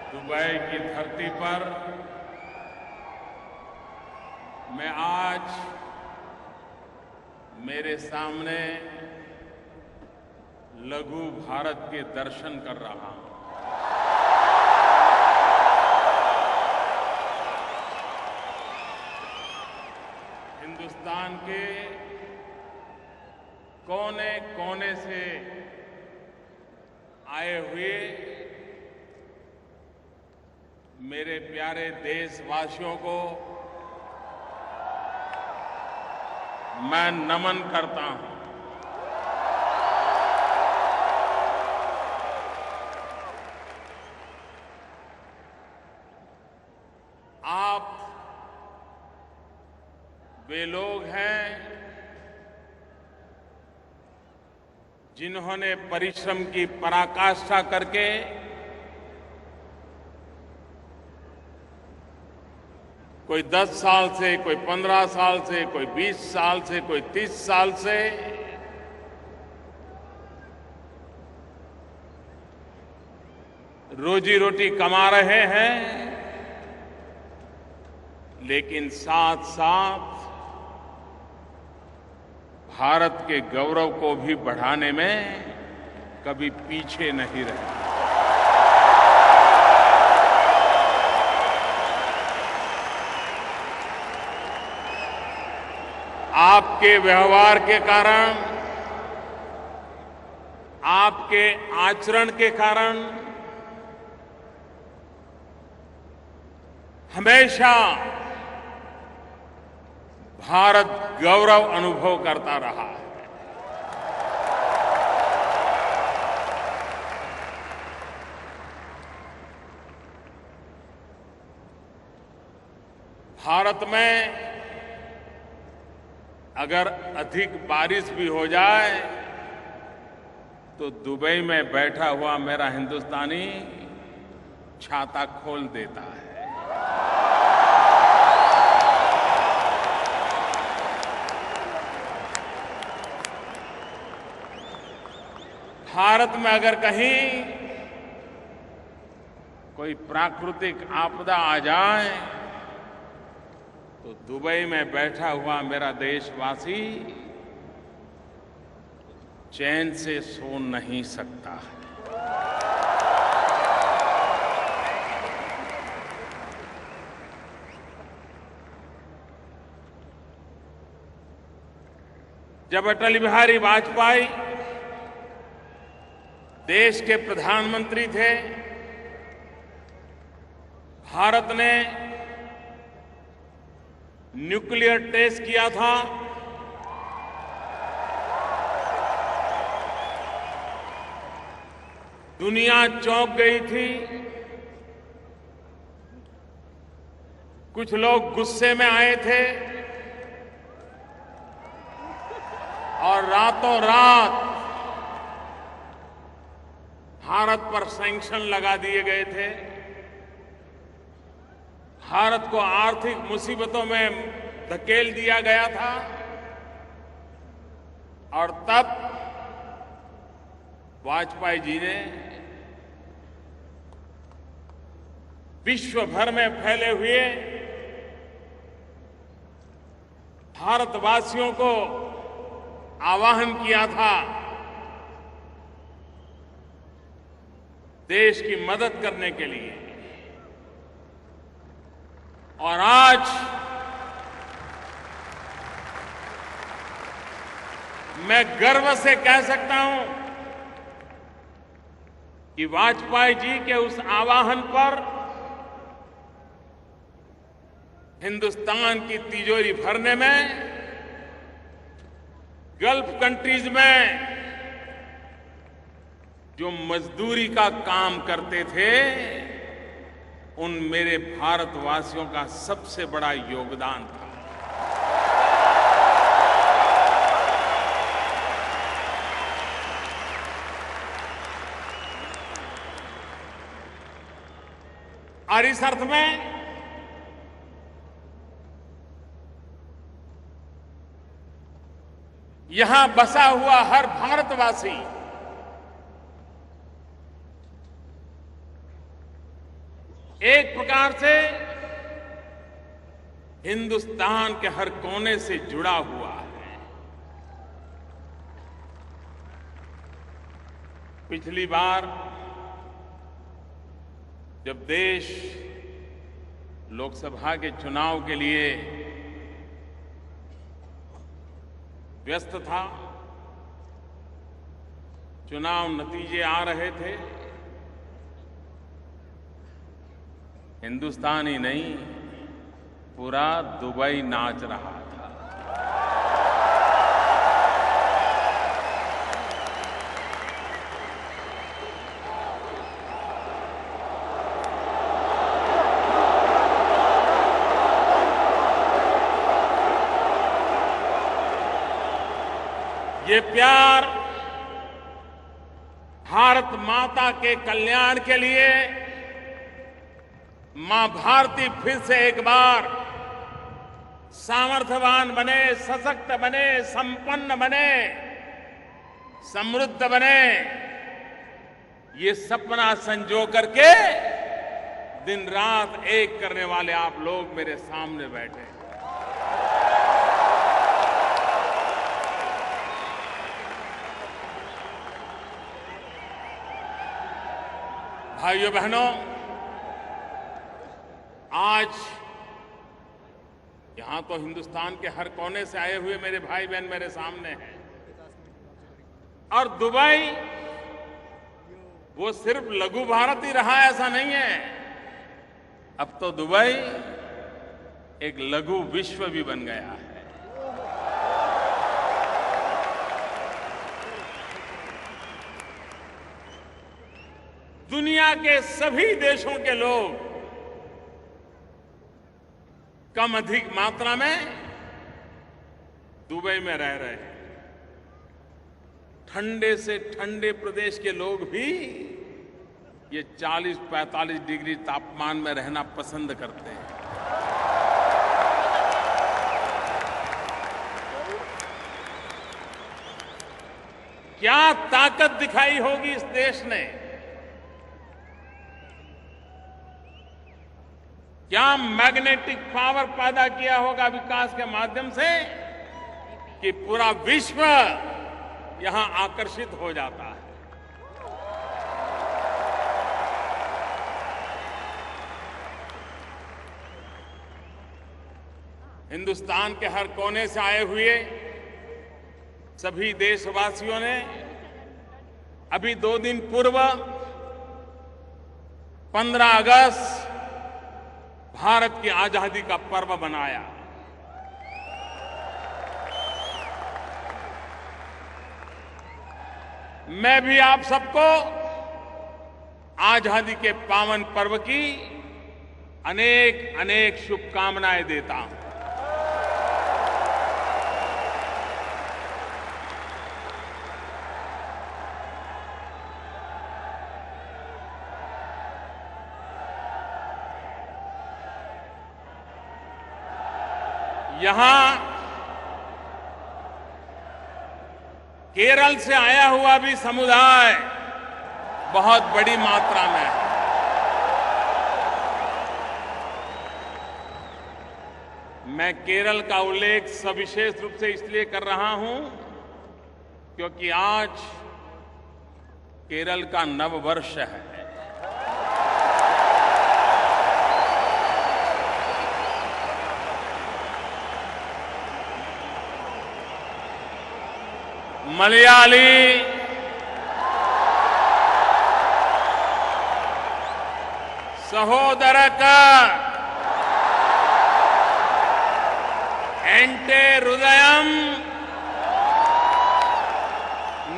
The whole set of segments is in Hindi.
दुबई की धरती पर मैं आज मेरे सामने लघु भारत के दर्शन कर रहा हूं। हिंदुस्तान के कोने कोने से आए हुए मेरे प्यारे देशवासियों को मैं नमन करता हूं। आप वे लोग हैं जिन्होंने परिश्रम की पराकाष्ठा करके कोई 10 साल से, कोई 15 साल से, कोई 20 साल से, कोई 30 साल से रोजी रोटी कमा रहे हैं, लेकिन साथ साथ भारत के गौरव को भी बढ़ाने में कभी पीछे नहीं रहे। आपके व्यवहार के कारण, आपके आचरण के कारण हमेशा भारत गौरव अनुभव करता रहा है। भारत में अगर अधिक बारिश भी हो जाए तो दुबई में बैठा हुआ मेरा हिंदुस्तानी छाता खोल देता है। भारत में अगर कहीं कोई प्राकृतिक आपदा आ जाए तो दुबई में बैठा हुआ मेरा देशवासी चैन से सो नहीं सकता है। जब अटल बिहारी वाजपेयी देश के प्रधानमंत्री थे, भारत ने न्यूक्लियर टेस्ट किया था। दुनिया चौंक गई थी। कुछ लोग गुस्से में आए थे और रातों रात भारत पर सैंक्शन लगा दिए गए थे। भारत को आर्थिक मुसीबतों में धकेल दिया गया था और तब वाजपेयी जी ने विश्व भर में फैले हुए भारतवासियों को आह्वान किया था देश की मदद करने के लिए। और आज मैं गर्व से कह सकता हूं कि वाजपेयी जी के उस आह्वान पर हिंदुस्तान की तिजोरी भरने में गल्फ कंट्रीज में जो मजदूरी का काम करते थे, उन मेरे भारतवासियों का सबसे बड़ा योगदान था। और इस अर्थ में यहां बसा हुआ हर भारतवासी एक प्रकार से हिंदुस्तान के हर कोने से जुड़ा हुआ है। पिछली बार जब देश लोकसभा के चुनाव के लिए व्यस्त था, चुनाव नतीजे आ रहे थे, हिंदुस्तान ही नहीं पूरा दुबई नाच रहा था। ये प्यार भारत माता के कल्याण के लिए मां भारती फिर से एक बार सामर्थ्यवान बने, सशक्त बने, संपन्न बने, समृद्ध बने, ये सपना संजो करके दिन रात एक करने वाले आप लोग मेरे सामने बैठे हैं। भाइयों बहनों, आज यहां तो हिंदुस्तान के हर कोने से आए हुए मेरे भाई बहन मेरे सामने हैं, और दुबई वो सिर्फ लघु भारत ही रहा ऐसा नहीं है। अब तो दुबई एक लघु विश्व भी बन गया है। दुनिया के सभी देशों के लोग कम अधिक मात्रा में दुबई में रह रहे हैं। ठंडे से ठंडे प्रदेश के लोग भी ये 40-45 डिग्री तापमान में रहना पसंद करते हैं। क्या ताकत दिखाई होगी इस देश ने, क्या मैग्नेटिक पावर पैदा किया होगा विकास के माध्यम से कि पूरा विश्व यहां आकर्षित हो जाता है। हिंदुस्तान के हर कोने से आए हुए सभी देशवासियों ने अभी 2 दिन पूर्व 15 अगस्त भारत की आजादी का पर्व मनाया। मैं भी आप सबको आजादी के पावन पर्व की अनेक अनेक शुभकामनाएं देता हूं। यहां केरल से आया हुआ भी समुदाय बहुत बड़ी मात्रा में है। मैं केरल का उल्लेख सविशेष रूप से इसलिए कर रहा हूं क्योंकि आज केरल का नववर्ष है। मलयाली, सहोदरक, एंटे हृदयम,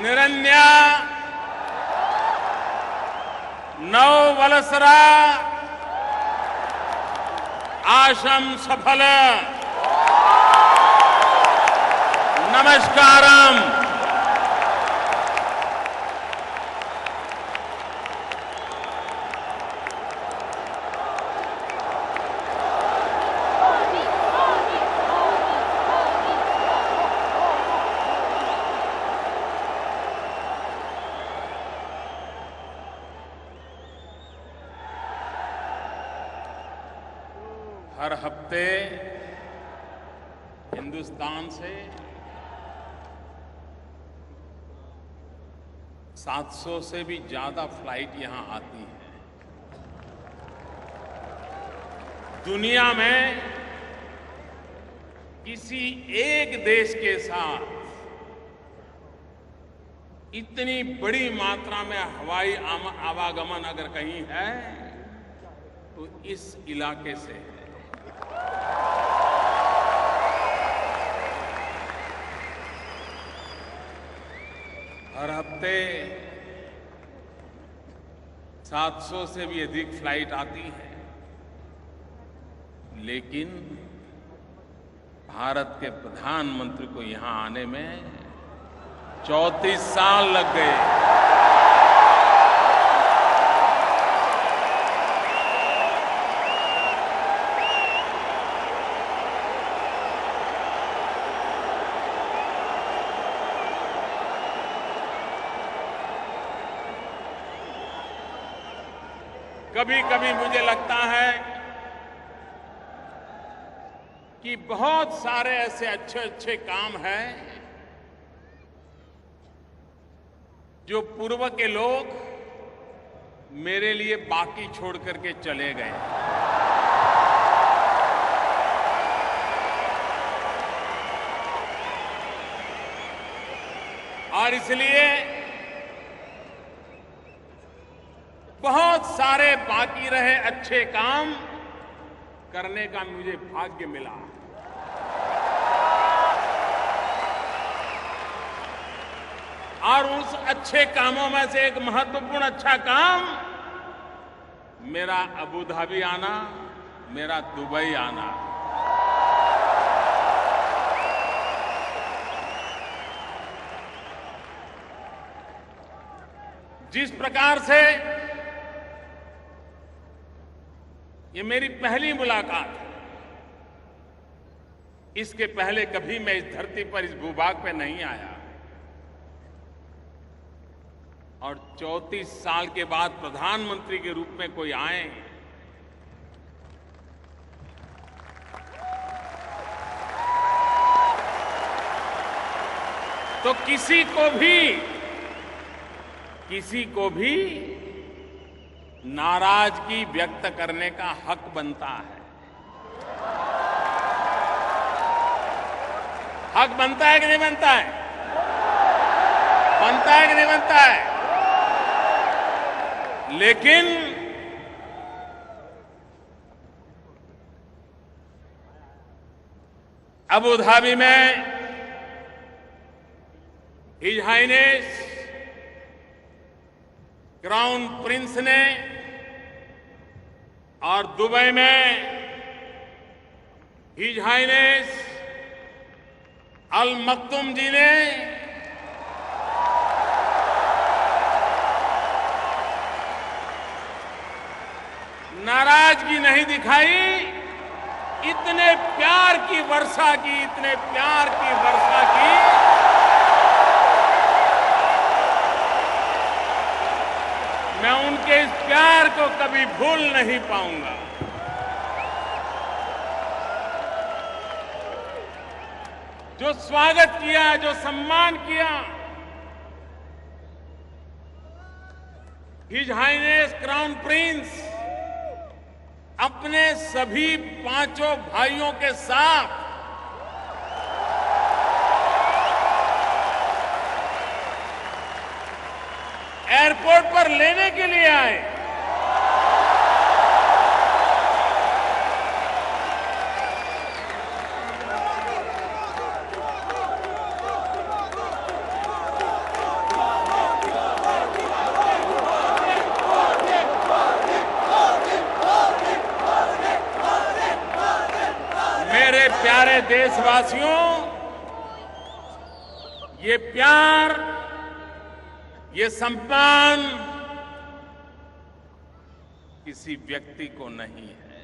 निरन्या, नववलसरा, आशम सफल, नमस्कारम। हर हफ्ते हिंदुस्तान से 700 से भी ज्यादा फ्लाइट यहां आती है। दुनिया में किसी एक देश के साथ इतनी बड़ी मात्रा में हवाई आवागमन अगर कहीं है तो इस इलाके से है। हर हफ्ते 700 से भी अधिक फ्लाइट आती है, लेकिन भारत के प्रधानमंत्री को यहां आने में 34 साल लग गए। कभी कभी मुझे लगता है कि बहुत सारे ऐसे अच्छे अच्छे काम हैं जो पूर्व के लोग मेरे लिए बाकी छोड़ करके चले गए। और इसलिए बहुत सारे बाकी रहे अच्छे काम करने का मुझे भाग्य मिला। और उस अच्छे कामों में से एक महत्वपूर्ण अच्छा काम मेरा अबू धाबी आना, मेरा दुबई आना। जिस प्रकार से ये मेरी पहली मुलाकात है, इसके पहले कभी मैं इस धरती पर, इस भूभाग पे नहीं आया, और 34 साल के बाद प्रधानमंत्री के रूप में कोई आए तो किसी को भी नाराजगी व्यक्त करने का हक बनता है। हक बनता है कि नहीं बनता है? बनता है कि नहीं बनता है? लेकिन अबू धाबी में हिज हाइनेस क्राउन प्रिंस ने और दुबई में हिज हाइनेस अल मक्तुम जी ने नाराजगी नहीं दिखाई। इतने प्यार की वर्षा की, इतने प्यार की वर्षा की, मैं उनके इस प्यार को कभी भूल नहीं पाऊंगा। जो स्वागत किया, जो सम्मान किया, हिज हाइनेस क्राउन प्रिंस अपने सभी 5 भाइयों के साथ एयरपोर्ट पर लेने के लिए आए। मेरे प्यारे देशवासियों, ये प्यार, ये सम्मान किसी व्यक्ति को नहीं है।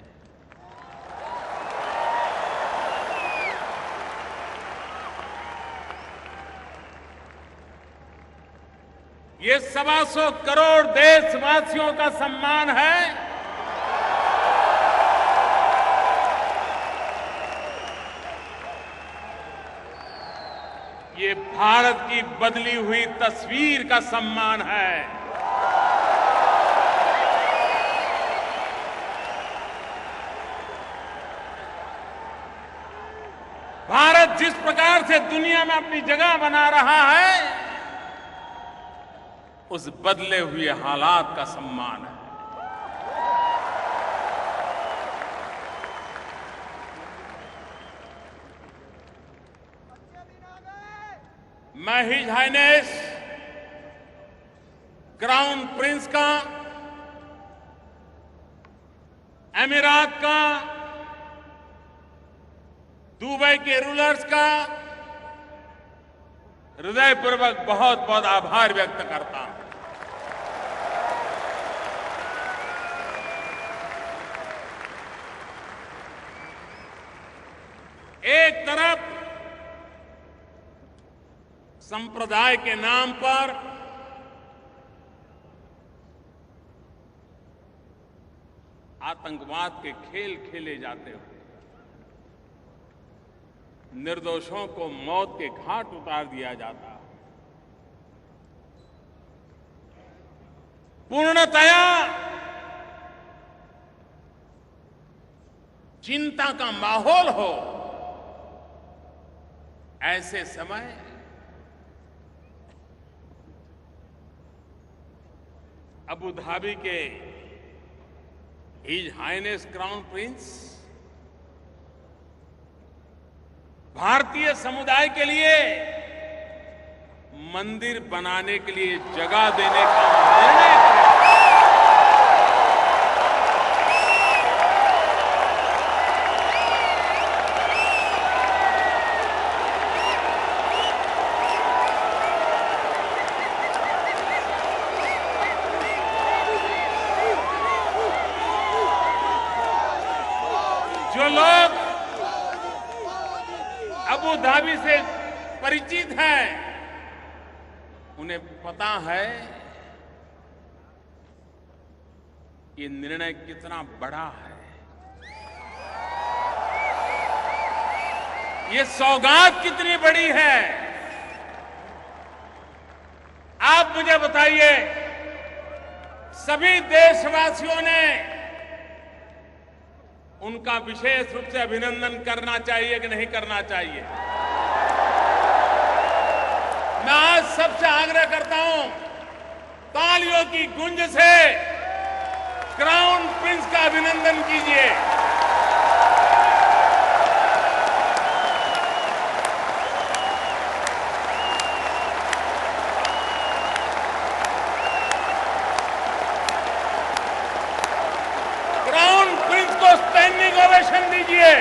ये 125 करोड़ देशवासियों का सम्मान है। भारत की बदली हुई तस्वीर का सम्मान है। भारत जिस प्रकार से दुनिया में अपनी जगह बना रहा है, उस बदले हुए हालात का सम्मान है। मैं हिज हाइनेस क्राउन प्रिंस का, अमीरात का, दुबई के रूलर्स का हृदयपूर्वक बहुत बहुत आभार व्यक्त करता हूं। एक तरफ संप्रदाय के नाम पर आतंकवाद के खेल खेले जाते हुए निर्दोषों को मौत के घाट उतार दिया जाता, पूर्णतया चिंता का माहौल हो, ऐसे समय अबू धाबी के हिज हाइनेस क्राउन प्रिंस भारतीय समुदाय के लिए मंदिर बनाने के लिए जगह देने का निर्णय किया। जो लोग अबू धाबी से परिचित हैं, उन्हें पता है ये निर्णय कितना बड़ा है। ये सौगात कितनी बड़ी है। आप मुझे बताइए, सभी देशवासियों ने उनका विशेष रूप से अभिनंदन करना चाहिए कि नहीं करना चाहिए? मैं आज सबसे आग्रह करता हूं, तालियों की गूंज से क्राउन प्रिंस का अभिनंदन कीजिए। क्राउन प्रिंस को स्टैंडिंग ओवेशन दीजिए।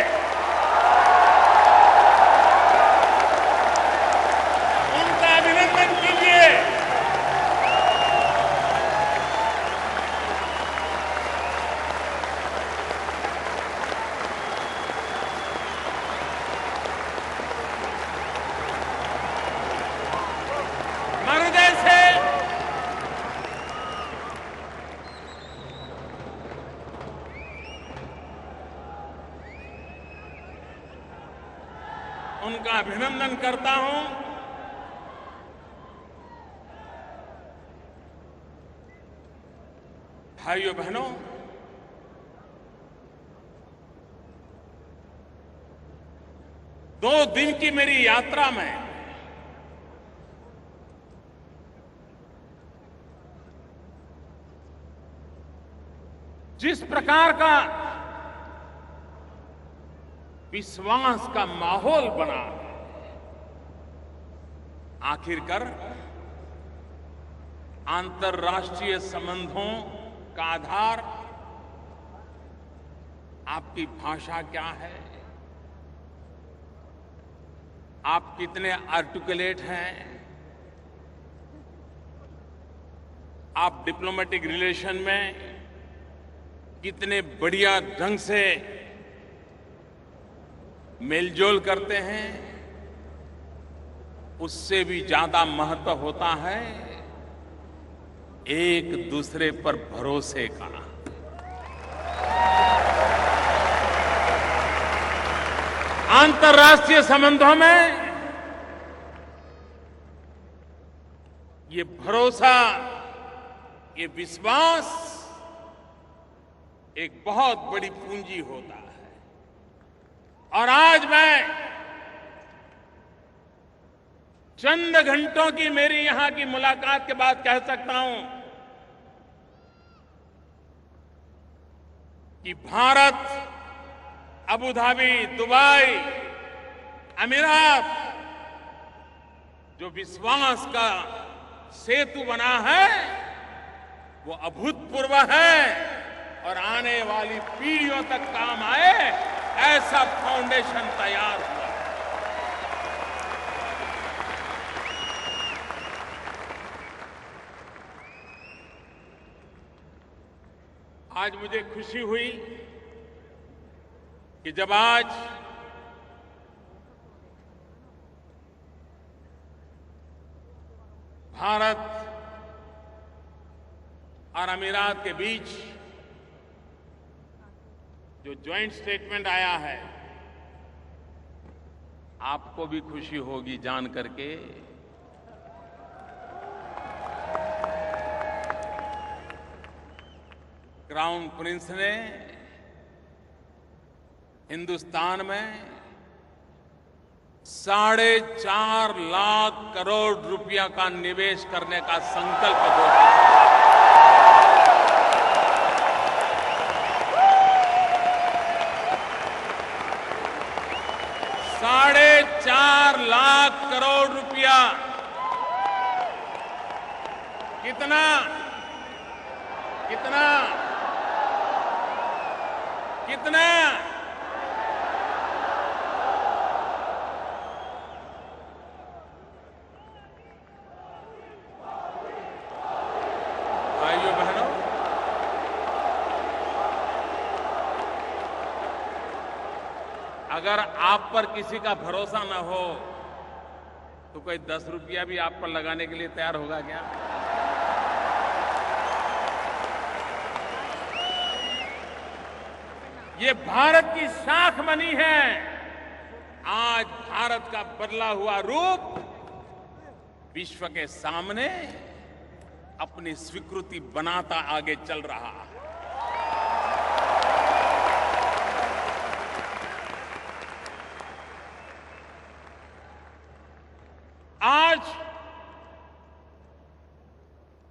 उनका अभिनंदन कीजिए। मैं हृदय से उनका अभिनंदन करता हूं। भाइयों बहनों, दो दिन की मेरी यात्रा में जिस प्रकार का विश्वास का माहौल बना, आखिरकार अंतर्राष्ट्रीय संबंधों का आधार आपकी भाषा क्या है, आप कितने आर्टिकुलेट हैं, आप डिप्लोमेटिक रिलेशन में कितने बढ़िया ढंग से मेलजोल करते हैं, उससे भी ज्यादा महत्व होता है एक दूसरे पर भरोसे का। अंतर्राष्ट्रीय संबंधों में ये भरोसा, ये विश्वास एक बहुत बड़ी पूंजी होता है। और आज मैं चंद घंटों की मेरी यहां की मुलाकात के बाद कह सकता हूं कि भारत, अबू धाबी, दुबई, अमीरात जो विश्वास का सेतु बना है वो अभूतपूर्व है और आने वाली पीढ़ियों तक काम आए ऐसा फाउंडेशन तैयार हुआ। आज मुझे खुशी हुई कि जब आज भारत और अमीरात के बीच जो ज्वाइंट स्टेटमेंट आया है, आपको भी खुशी होगी जान करके क्राउन प्रिंस ने हिंदुस्तान में 4.5 लाख करोड़ रुपया का निवेश करने का संकल्प घोषित किया। 4.5 लाख करोड़ रुपया। कितना कितना कितना? भाइयों बहनों, अगर आप पर किसी का भरोसा न हो तो कोई 10 रुपया भी आप पर लगाने के लिए तैयार होगा क्या? ये भारत की शाख बनी है। आज भारत का बदला हुआ रूप विश्व के सामने अपनी स्वीकृति बनाता आगे चल रहा है। आज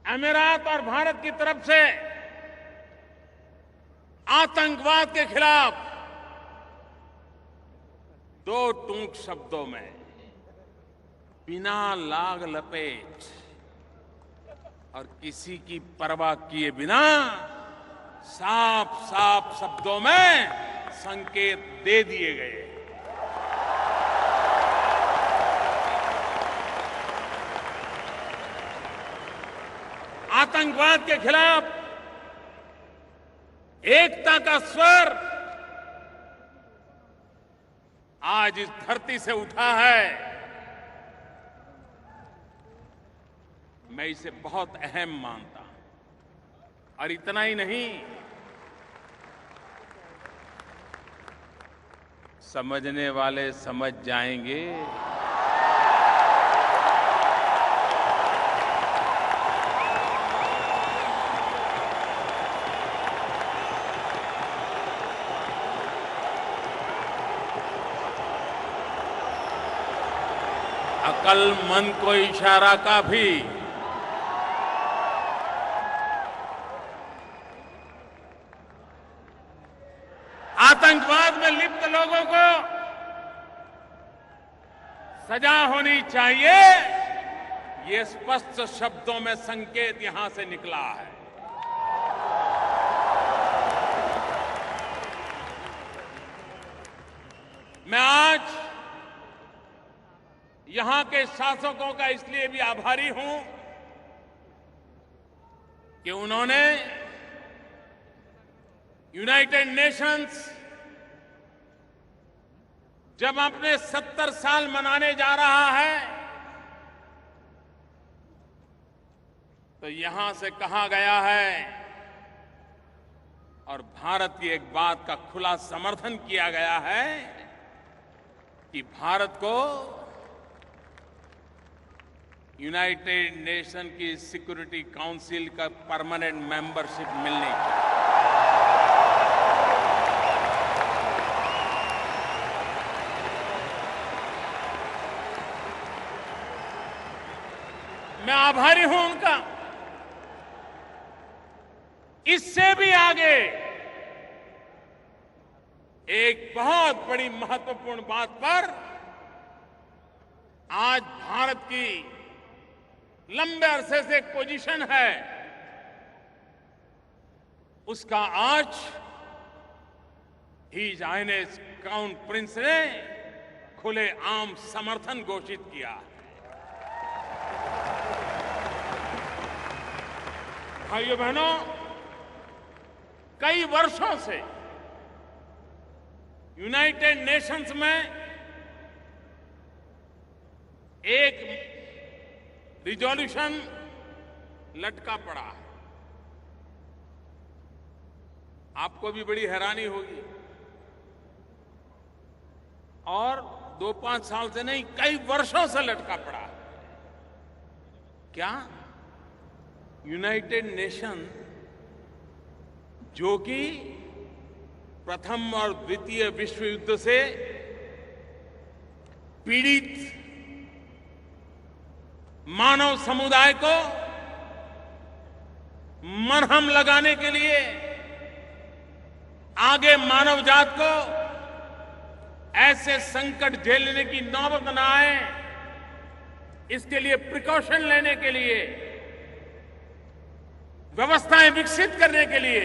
अमीरात और भारत की तरफ से आतंकवाद के खिलाफ 2 टूक शब्दों में बिना लाग लपेट और किसी की परवाह किए बिना साफ साफ शब्दों में संकेत दे दिए गए। आतंकवाद के खिलाफ एकता का स्वर आज इस धरती से उठा है। मैं इसे बहुत अहम मानता हूं। और इतना ही नहीं, समझने वाले समझ जाएंगे। अक्लमंद को इशारा का भी आतंकवाद में लिप्त लोगों को सजा होनी चाहिए, ये स्पष्ट शब्दों में संकेत यहां से निकला है। मैं आज यहां के शासकों का इसलिए भी आभारी हूं कि उन्होंने यूनाइटेड नेशंस जब अपने 70 साल मनाने जा रहा है तो यहां से कहा गया है और भारत की एक बात का खुला समर्थन किया गया है कि भारत को यूनाइटेड नेशन की सिक्योरिटी काउंसिल का परमानेंट मेंबरशिप मिलने की। मैं आभारी हूं उनका। इससे भी आगे एक बहुत बड़ी महत्वपूर्ण बात पर आज भारत की लंबे अरसे से एक पोजीशन है, उसका आज हिज हाइनेस क्राउन प्रिंस ने खुलेआम समर्थन घोषित किया है। भाइयों बहनों, कई वर्षों से यूनाइटेड नेशंस में एक रिजोल्यूशन लटका पड़ा है। आपको भी बड़ी हैरानी होगी, और 2-5 साल से नहीं, कई वर्षों से लटका पड़ा है। क्या? यूनाइटेड नेशन, जो कि प्रथम और द्वितीय विश्व युद्ध से पीड़ित मानव समुदाय को मरहम लगाने के लिए, आगे मानव जात को ऐसे संकट झेलने की नौबत न आए, इसके लिए प्रिकॉशन लेने के लिए, व्यवस्थाएं विकसित करने के लिए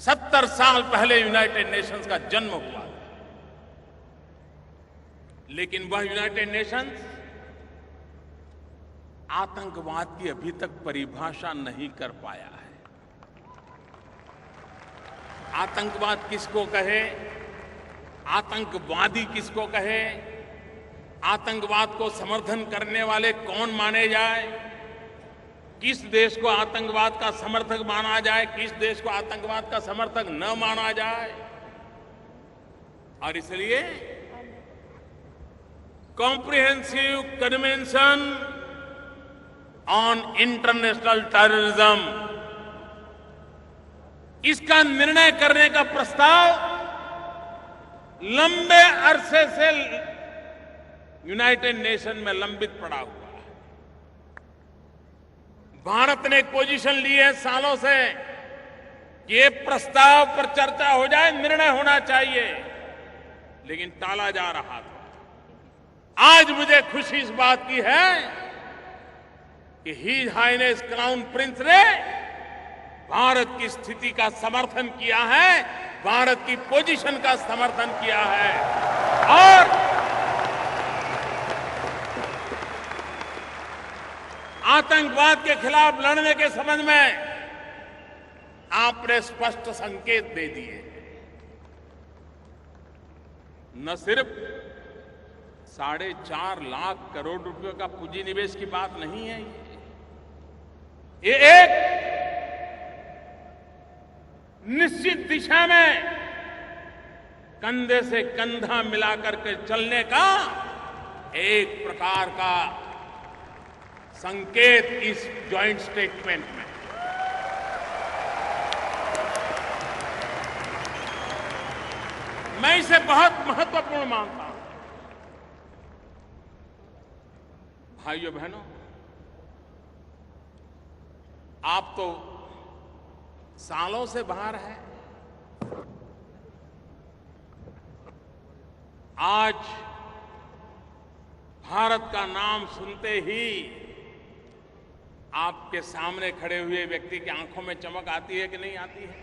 70 साल पहले यूनाइटेड नेशंस का जन्म हुआ। लेकिन वह यूनाइटेड नेशंस आतंकवाद की अभी तक परिभाषा नहीं कर पाया है। आतंकवाद किसको कहे, आतंकवादी किसको कहे, आतंकवाद को समर्थन करने वाले कौन माने जाए, किस देश को आतंकवाद का समर्थक माना जाए, किस देश को आतंकवाद का समर्थक न माना जाए। और इसलिए comprehensive convention on international terrorism, इसका निर्णय करने का प्रस्ताव लंबे अरसे से यूनाइटेड नेशन में लंबित पड़ा हुआ है। भारत ने एक पोजीशन ली है सालों से कि ये प्रस्ताव पर चर्चा हो जाए, निर्णय होना चाहिए, लेकिन टाला जा रहा था। आज मुझे खुशी इस बात की है कि हिज हाइनेस क्राउन प्रिंस ने भारत की स्थिति का समर्थन किया है, भारत की पोजीशन का समर्थन किया है। और आतंकवाद के खिलाफ लड़ने के संबंध में आपने स्पष्ट संकेत दे दिए। न सिर्फ 4.5 लाख करोड़ रुपए का पूंजी निवेश की बात नहीं है, ये एक निश्चित दिशा में कंधे से कंधा मिलाकर के चलने का एक प्रकार का संकेत इस जॉइंट स्टेटमेंट में। मैं इसे बहुत महत्वपूर्ण मानता हूं। भाइयों बहनों, आप तो सालों से बाहर हैं, आज भारत का नाम सुनते ही आपके सामने खड़े हुए व्यक्ति की आंखों में चमक आती है कि नहीं आती है?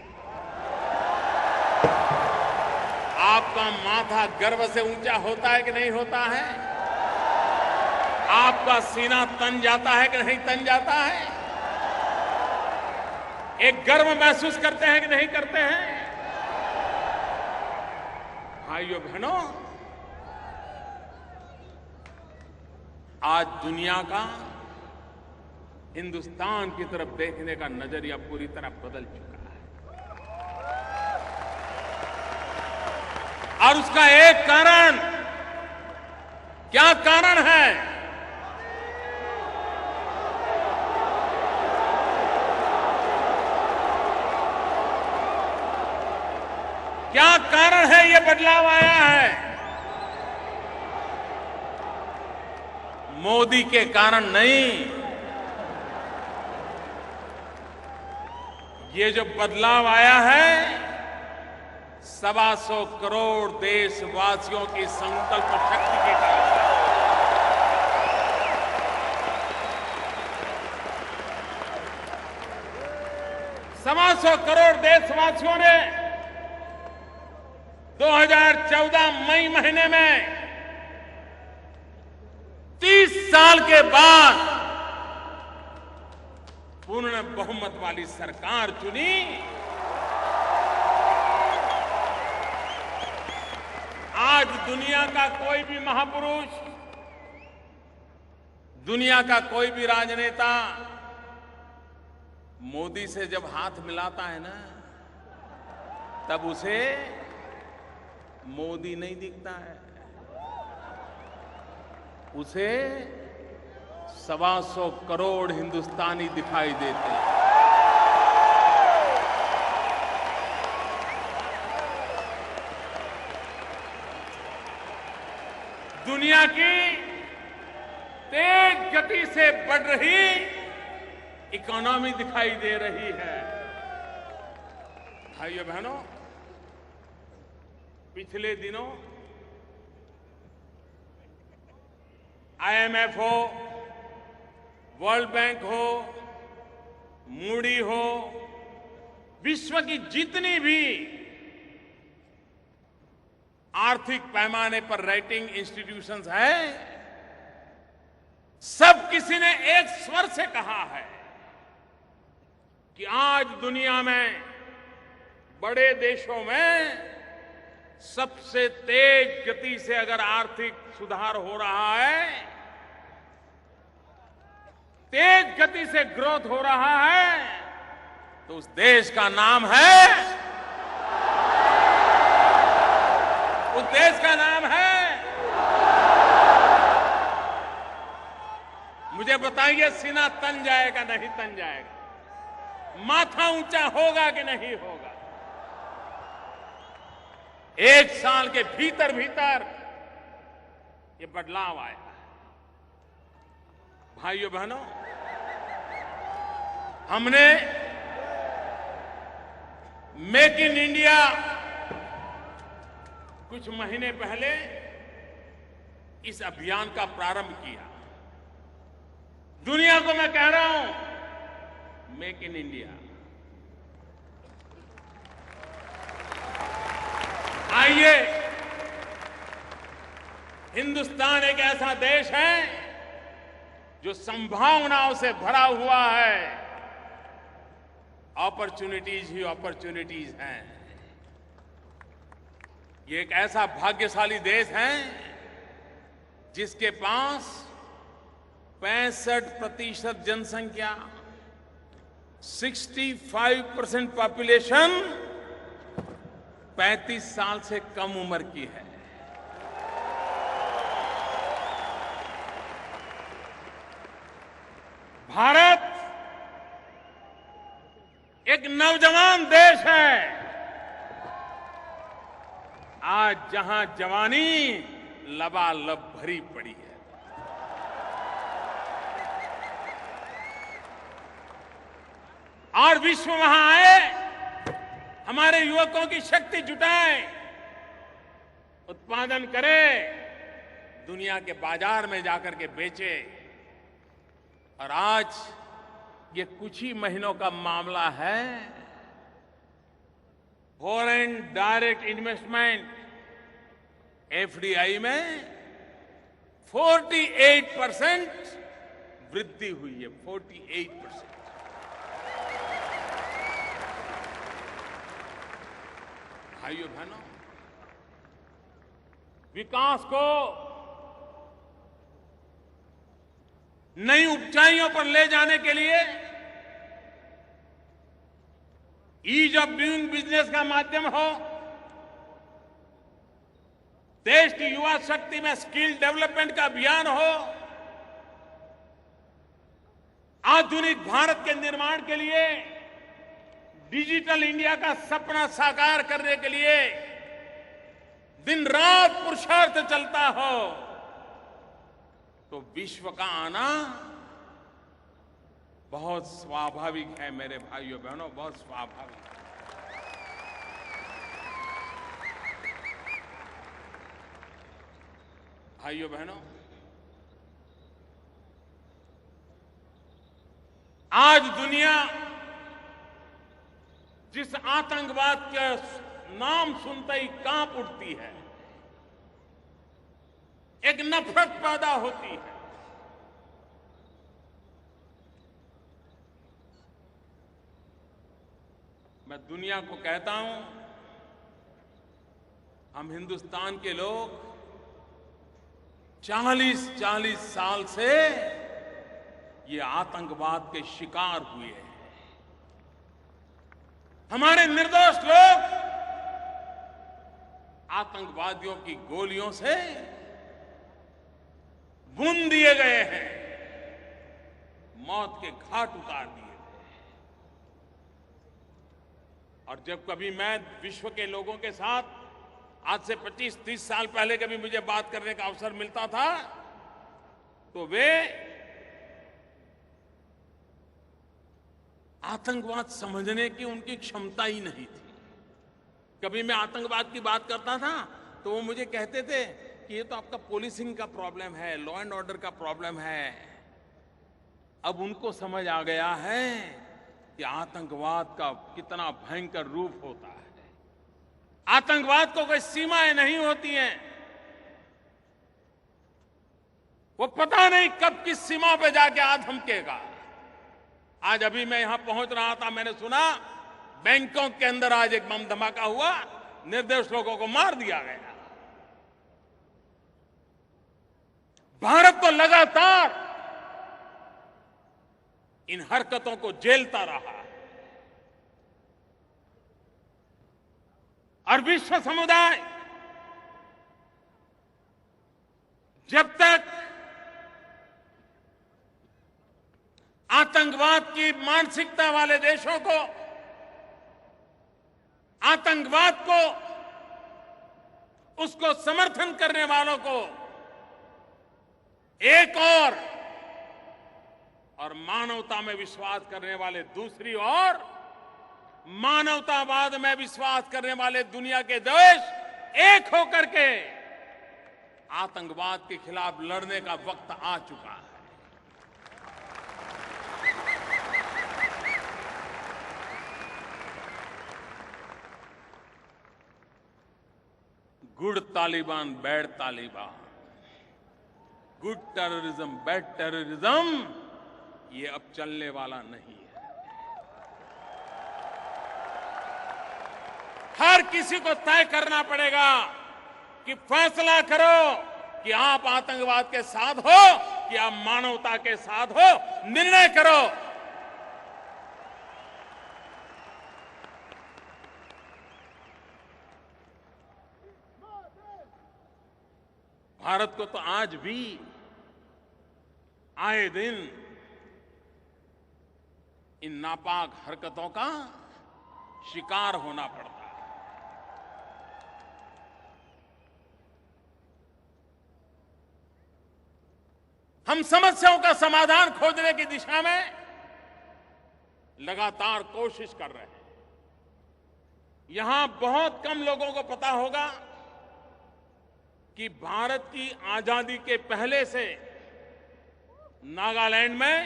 आपका माथा गर्व से ऊंचा होता है कि नहीं होता है? आपका सीना तन जाता है कि नहीं तन जाता है? एक गर्व महसूस करते हैं कि नहीं करते हैं? भाइयों बहनों, आज दुनिया का हिंदुस्तान की तरफ देखने का नजरिया पूरी तरह बदल चुका है। और उसका एक कारण, क्या कारण है? क्या कारण है ये बदलाव आया है? मोदी के कारण नहीं। ये जो बदलाव आया है 125 करोड़ देशवासियों की संकल्प शक्ति के कारण। 125 करोड़ देशवासियों ने 2014 मई महीने में 30 साल के बाद पूर्ण बहुमत वाली सरकार चुनी। आज दुनिया का कोई भी महापुरुष, दुनिया का कोई भी राजनेता मोदी से जब हाथ मिलाता है ना, तब उसे मोदी नहीं दिखता है, उसे 125 करोड़ हिंदुस्तानी दिखाई देते हैं। दुनिया की तेज गति से बढ़ रही इकोनॉमी दिखाई दे रही है। भाइयों बहनों, पिछले दिनों IMF हो, वर्ल्ड बैंक हो, मूडी हो, विश्व की जितनी भी आर्थिक पैमाने पर रेटिंग इंस्टीट्यूशंस हैं, सब किसी ने एक स्वर से कहा है कि आज दुनिया में बड़े देशों में सबसे तेज गति से अगर आर्थिक सुधार हो रहा है, तेज गति से ग्रोथ हो रहा है, तो उस देश का नाम है, उस देश का नाम है। मुझे बताइए, सीना तन जाएगा नहीं तन जाएगा? माथा ऊंचा होगा कि नहीं होगा? एक साल के भीतर भीतर ये बदलाव आया। भाइयों बहनों, हमने मेक इन इंडिया कुछ महीने पहले इस अभियान का प्रारंभ किया। दुनिया को मैं कह रहा हूं, मेक इन इंडिया। आइए, हिंदुस्तान एक ऐसा देश है जो संभावनाओं से भरा हुआ है। अपॉर्चुनिटीज ही अपॉर्चुनिटीज हैं। ये एक ऐसा भाग्यशाली देश है जिसके पास 65% जनसंख्या, 65% पॉपुलेशन 35 साल से कम उम्र की है। भारत एक नौजवान देश है। आज जहां जवानी लबालब भरी पड़ी है, और विश्व वहां आए, हमारे युवकों की शक्ति जुटाए, उत्पादन करे, दुनिया के बाजार में जाकर के बेचे। और आज ये कुछ ही महीनों का मामला है, फॉरेन डायरेक्ट इन्वेस्टमेंट FDI में 48% वृद्धि हुई है। 48%। भाइयों बहनों, विकास को नई ऊंचाइयों पर ले जाने के लिए ईज ऑफ डूइंग बिजनेस का माध्यम हो, देश की युवा शक्ति में स्किल डेवलपमेंट का अभियान हो, आधुनिक भारत के निर्माण के लिए, डिजिटल इंडिया का सपना साकार करने के लिए दिन रात पुरुषार्थ चलता हो तो विश्व का आना बहुत स्वाभाविक है मेरे भाइयों बहनों, बहुत स्वाभाविक है। भाइयों बहनों, आज दुनिया जिस आतंकवाद के नाम सुनते ही कांप उठती है, एक नफरत पैदा होती है। मैं दुनिया को कहता हूं, हम हिंदुस्तान के लोग 40 साल से ये आतंकवाद के शिकार हुए हैं। हमारे निर्दोष लोग आतंकवादियों की गोलियों से भून दिए गए हैं, मौत के घाट उतार दिए गए। और जब कभी मैं विश्व के लोगों के साथ आज से 25-30 साल पहले कभी मुझे बात करने का अवसर मिलता था तो वे आतंकवाद समझने की उनकी क्षमता ही नहीं थी। कभी मैं आतंकवाद की बात करता था तो वो मुझे कहते थे कि ये तो आपका पुलिसिंग का प्रॉब्लम है, लॉ एंड ऑर्डर का प्रॉब्लम है। अब उनको समझ आ गया है कि आतंकवाद का कितना भयंकर रूप होता है। आतंकवाद को कोई सीमाएं नहीं होती हैं। वो पता नहीं कब किस सीमा पे जाके आ धमकेगा। आज अभी मैं यहां पहुंच रहा था, मैंने सुना बैंकॉक के अंदर आज एक बम धमाका हुआ, निर्दोष लोगों को मार दिया गया। भारत तो लगातार इन हरकतों को झेलता रहा और विश्व समुदाय जब तक आतंकवाद की मानसिकता वाले देशों को, आतंकवाद को, उसको समर्थन करने वालों को एक और मानवता में विश्वास करने वाले दूसरी ओर, मानवतावाद में विश्वास करने वाले दुनिया के देश एक होकर के आतंकवाद के खिलाफ लड़ने का वक्त आ चुका है। Good Taliban, bad Taliban, good terrorism, bad terrorism, ये अब चलने वाला नहीं है। हर किसी को तय करना पड़ेगा कि फैसला करो कि आप आतंकवाद के साथ हो कि आप मानवता के साथ हो। निर्णय करो। भारत को तो आज भी आए दिन इन नापाक हरकतों का शिकार होना पड़ता है। हम समस्याओं का समाधान खोजने की दिशा में लगातार कोशिश कर रहे हैं। यहां बहुत कम लोगों को पता होगा कि भारत की आजादी के पहले से नागालैंड में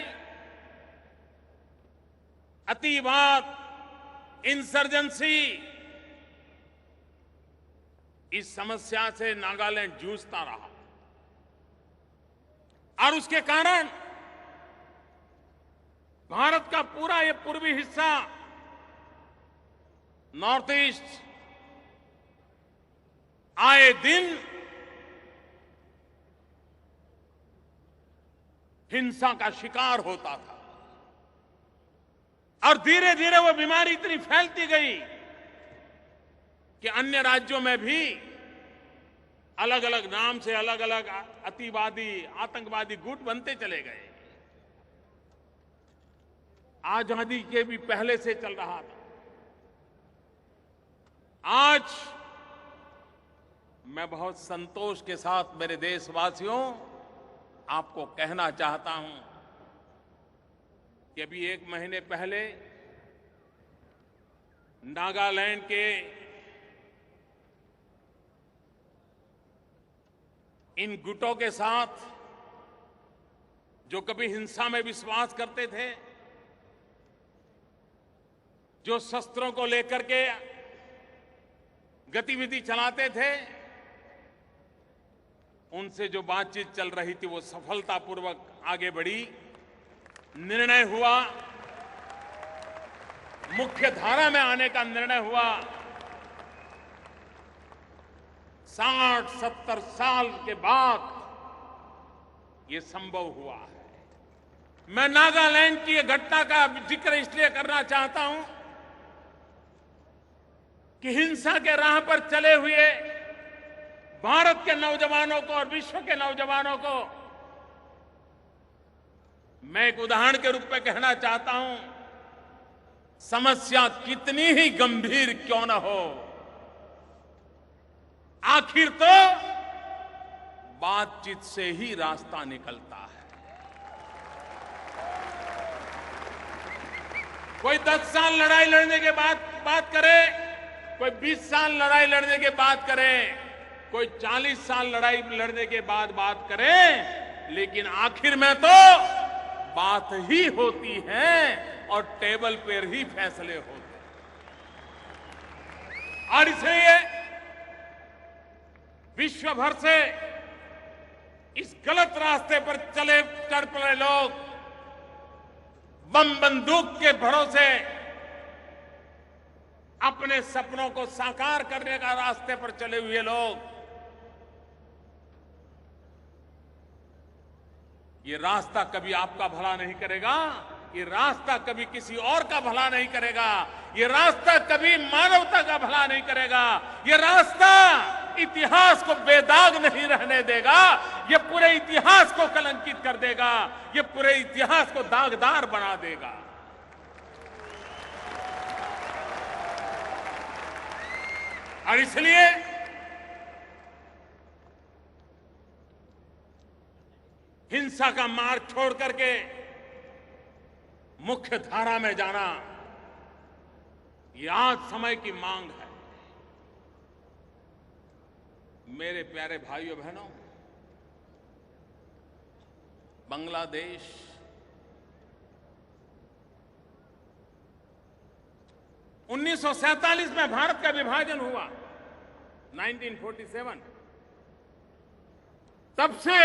अतिवाद, इंसर्जेंसी, इस समस्या से नागालैंड जूझता रहा और उसके कारण भारत का पूरा ये पूर्वी हिस्सा, नॉर्थ ईस्ट, आए दिन हिंसा का शिकार होता था और धीरे धीरे वो बीमारी इतनी फैलती गई कि अन्य राज्यों में भी अलग अलग नाम से अलग अलग अतिवादी, आतंकवादी गुट बनते चले गए। आजादी के भी पहले से चल रहा था। आज मैं बहुत संतोष के साथ मेरे देशवासियों आपको कहना चाहता हूं कि अभी 1 महीने पहले नागालैंड के इन गुटों के साथ जो कभी हिंसा में विश्वास करते थे, जो शस्त्रों को लेकर के गतिविधि चलाते थे, उनसे जो बातचीत चल रही थी वो सफलतापूर्वक आगे बढ़ी। निर्णय हुआ, मुख्य धारा में आने का निर्णय हुआ। 60-70 साल के बाद ये संभव हुआ है। मैं नागालैंड की घटना का जिक्र इसलिए करना चाहता हूं कि हिंसा के राह पर चले हुए भारत के नौजवानों को और विश्व के नौजवानों को मैं एक उदाहरण के रूप में कहना चाहता हूं, समस्या कितनी ही गंभीर क्यों न हो, आखिर तो बातचीत से ही रास्ता निकलता है। कोई 10 साल लड़ाई लड़ने के बाद बात करे, कोई 20 साल लड़ाई लड़ने के बाद करे, कोई 40 साल लड़ाई लड़ने के बाद बात करे, लेकिन आखिर में तो बात ही होती है और टेबल पर ही फैसले होते हैं। और इसलिए विश्व भर से इस गलत रास्ते पर चल पड़े लोग, बम बंदूक के भरोसे अपने सपनों को साकार करने का रास्ते पर चले हुए लोग, ये रास्ता कभी आपका भला नहीं करेगा, ये रास्ता कभी किसी और का भला नहीं करेगा, ये रास्ता कभी मानवता का भला नहीं करेगा, ये रास्ता इतिहास को बेदाग नहीं रहने देगा, ये पूरे इतिहास को कलंकित कर देगा, ये पूरे इतिहास को दागदार बना देगा। और इसलिए हिंसा का मार्ग छोड़ करके मुख्य धारा में जाना, ये आज समय की मांग है। मेरे प्यारे भाइयों बहनों, बांग्लादेश (1947) में भारत का विभाजन हुआ, 1947। तब से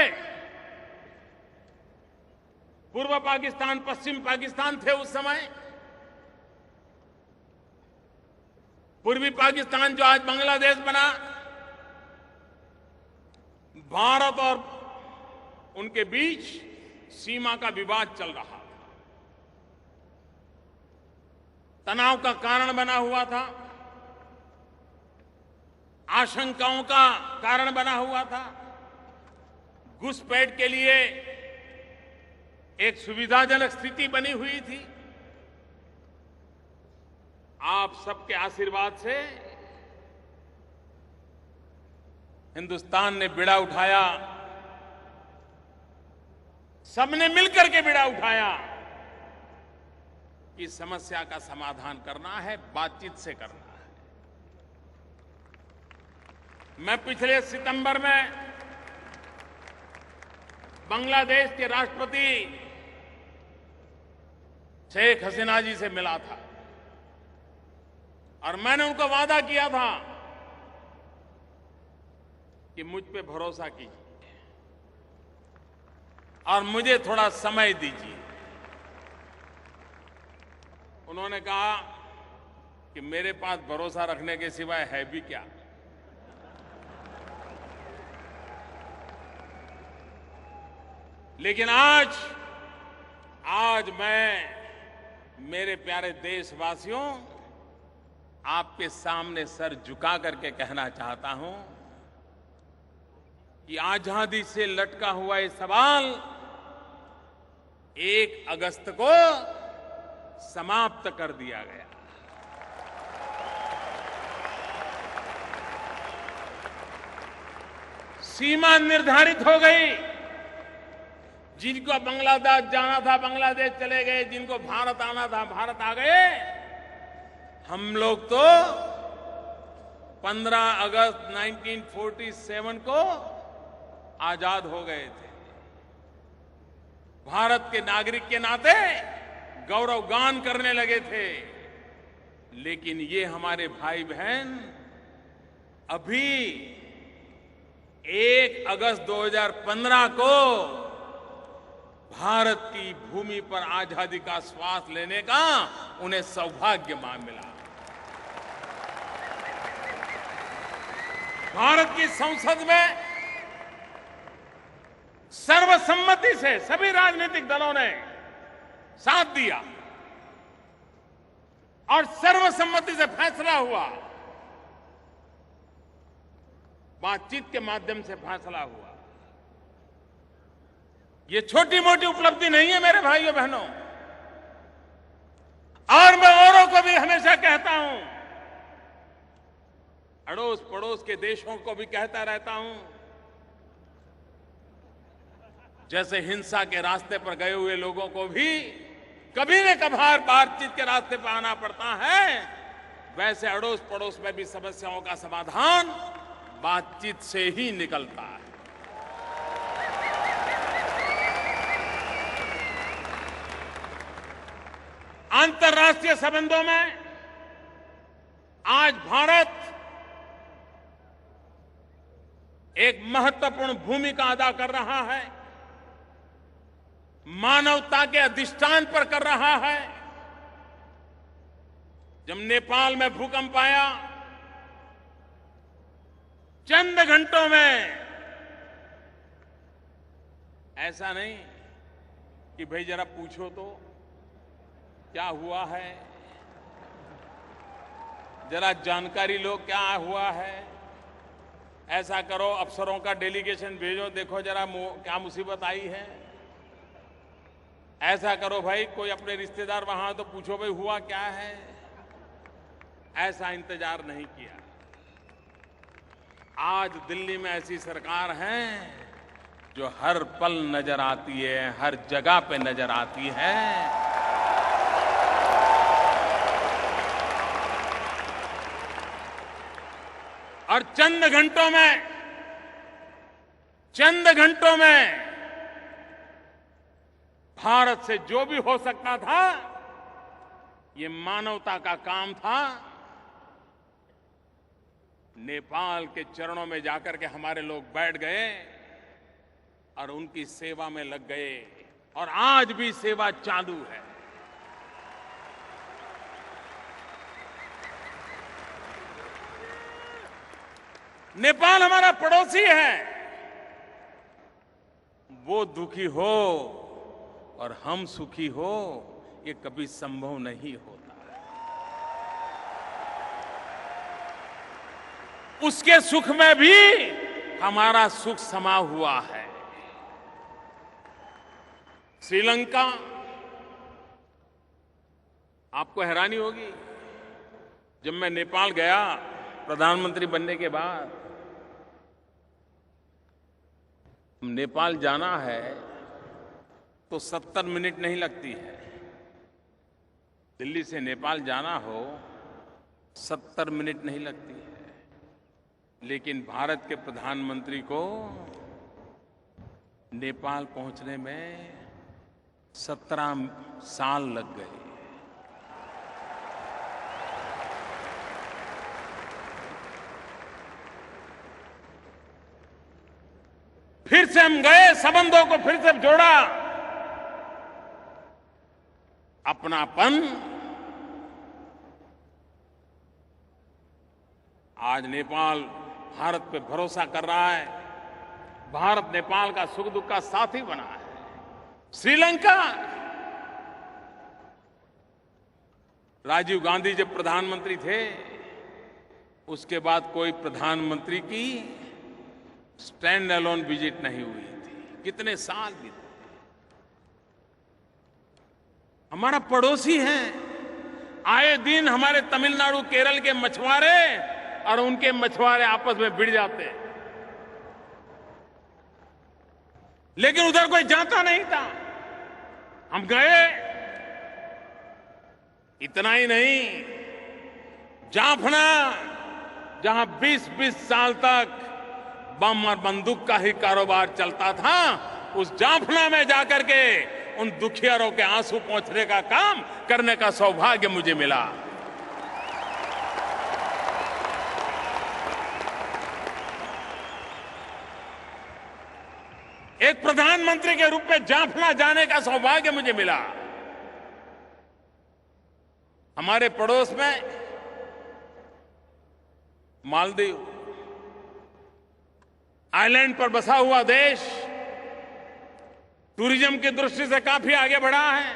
पूर्व पाकिस्तान, पश्चिम पाकिस्तान थे उस समय। पूर्वी पाकिस्तान जो आज बांग्लादेश बना, भारत और उनके बीच सीमा का विवाद चल रहा था, तनाव का कारण बना हुआ था, आशंकाओं का कारण बना हुआ था। घुसपैठ के लिए एक सुविधाजनक स्थिति बनी हुई थी। आप सबके आशीर्वाद से हिंदुस्तान ने बीड़ा उठाया, सबने मिलकर के बीड़ा उठाया कि समस्या का समाधान करना है, बातचीत से करना है। मैं पिछले सितंबर में बांग्लादेश के राष्ट्रपति शेख हसीना जी से मिला था और मैंने उनको वादा किया था कि मुझ पे भरोसा कीजिए और मुझे थोड़ा समय दीजिए। उन्होंने कहा कि मेरे पास भरोसा रखने के सिवाय है भी क्या। लेकिन आज मैं मेरे प्यारे देशवासियों आपके सामने सर झुका करके कहना चाहता हूं कि आजादी से लटका हुआ ये सवाल 1 अगस्त को समाप्त कर दिया गया। सीमा निर्धारित हो गई। जिनको बांग्लादेश जाना था बांग्लादेश चले गए, जिनको भारत आना था भारत आ गए। हम लोग तो 15 अगस्त 1947 को आजाद हो गए थे। भारत के नागरिक के नाते गौरव गान करने लगे थे। लेकिन ये हमारे भाई बहन अभी 1 अगस्त 2015 को भारत की भूमि पर आजादी का श्वास लेने का उन्हें सौभाग्य मिला। भारत की संसद में सर्वसम्मति से सभी राजनीतिक दलों ने साथ दिया और सर्वसम्मति से फैसला हुआ, बातचीत के माध्यम से फैसला हुआ। ये छोटी मोटी उपलब्धि नहीं है मेरे भाइयों बहनों। और मैं औरों को भी हमेशा कहता हूं, अड़ोस पड़ोस के देशों को भी कहता रहता हूं, जैसे हिंसा के रास्ते पर गए हुए लोगों को भी कभी न कभार बातचीत के रास्ते पर आना पड़ता है, वैसे अड़ोस पड़ोस में भी समस्याओं का समाधान बातचीत से ही निकलता है। अंतर्राष्ट्रीय संबंधों में आज भारत एक महत्वपूर्ण भूमिका अदा कर रहा है, मानवता के अधिष्ठान पर कर रहा है। जब नेपाल में भूकंप आया, चंद घंटों में, ऐसा नहीं कि भाई जरा पूछो तो क्या हुआ है, जरा जानकारी लो क्या हुआ है, ऐसा करो अफसरों का डेलीगेशन भेजो, देखो जरा क्या मुसीबत आई है, ऐसा करो भाई कोई अपने रिश्तेदार वहां तो पूछो भाई हुआ क्या है। ऐसा इंतजार नहीं किया। आज दिल्ली में ऐसी सरकार है जो हर पल नजर आती है, हर जगह पे नजर आती है। और चंद घंटों में भारत से जो भी हो सकता था, ये मानवता का काम था, नेपाल के चरणों में जाकर के हमारे लोग बैठ गए और उनकी सेवा में लग गए और आज भी सेवा चालू है। नेपाल हमारा पड़ोसी है, वो दुखी हो और हम सुखी हो, ये कभी संभव नहीं होता। उसके सुख में भी हमारा सुख समा हुआ है। श्रीलंका, आपको हैरानी होगी, जब मैं नेपाल गया प्रधानमंत्री बनने के बाद, नेपाल जाना है तो 70 मिनट नहीं लगती है। दिल्ली से नेपाल जाना हो 70 मिनट नहीं लगती है। लेकिन भारत के प्रधानमंत्री को नेपाल पहुंचने में 17 साल लग गए। फिर से हम गए, संबंधों को फिर से जोड़ा, अपनापन। आज नेपाल भारत पे भरोसा कर रहा है, भारत नेपाल का सुख दुख का साथी बना है। श्रीलंका, राजीव गांधी जब प्रधानमंत्री थे, उसके बाद कोई प्रधानमंत्री की स्टैंड अलोन विजिट नहीं हुई थी। कितने साल बीते। हमारा पड़ोसी है। आए दिन हमारे तमिलनाडु केरल के मछुआरे और उनके मछुआरे आपस में भिड़ जाते हैं। लेकिन उधर कोई जाता नहीं था। हम गए। इतना ही नहीं, जाफना जहां 20-20 साल तक बम और बंदूक का ही कारोबार चलता था, उस जाफना में जाकर के उन दुखियारों के आंसू पोंछने का काम करने का सौभाग्य मुझे मिला। एक प्रधानमंत्री के रूप में जाफना जाने का सौभाग्य मुझे मिला। हमारे पड़ोस में मालदीव आइलैंड पर बसा हुआ देश टूरिज्म की दृष्टि से काफी आगे बढ़ा है।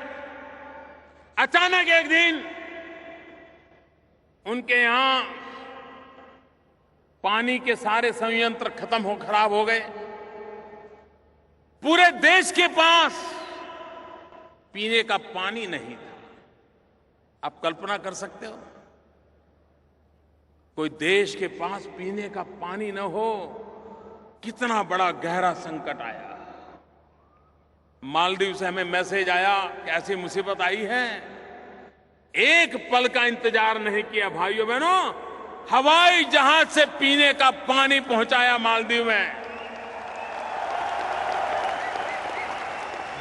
अचानक एक दिन उनके यहां पानी के सारे संयंत्र खराब हो गए। पूरे देश के पास पीने का पानी नहीं था। आप कल्पना कर सकते हो, कोई देश के पास पीने का पानी न हो, कितना बड़ा गहरा संकट आया। मालदीव से हमें मैसेज आया कि ऐसी मुसीबत आई है। एक पल का इंतजार नहीं किया भाइयों बहनों, हवाई जहाज से पीने का पानी पहुंचाया मालदीव में।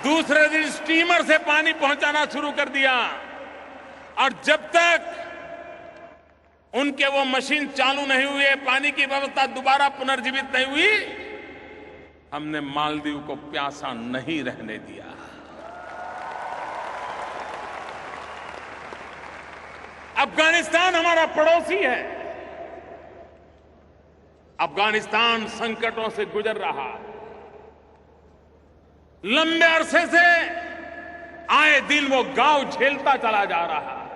दूसरे दिन स्टीमर से पानी पहुंचाना शुरू कर दिया, और जब तक उनके वो मशीन चालू नहीं हुए, पानी की व्यवस्था दोबारा पुनर्जीवित नहीं हुई, हमने मालदीव को प्यासा नहीं रहने दिया। अफगानिस्तान हमारा पड़ोसी है। अफगानिस्तान संकटों से गुजर रहा है। लंबे अरसे से आए दिन वो गांव झेलता चला जा रहा है।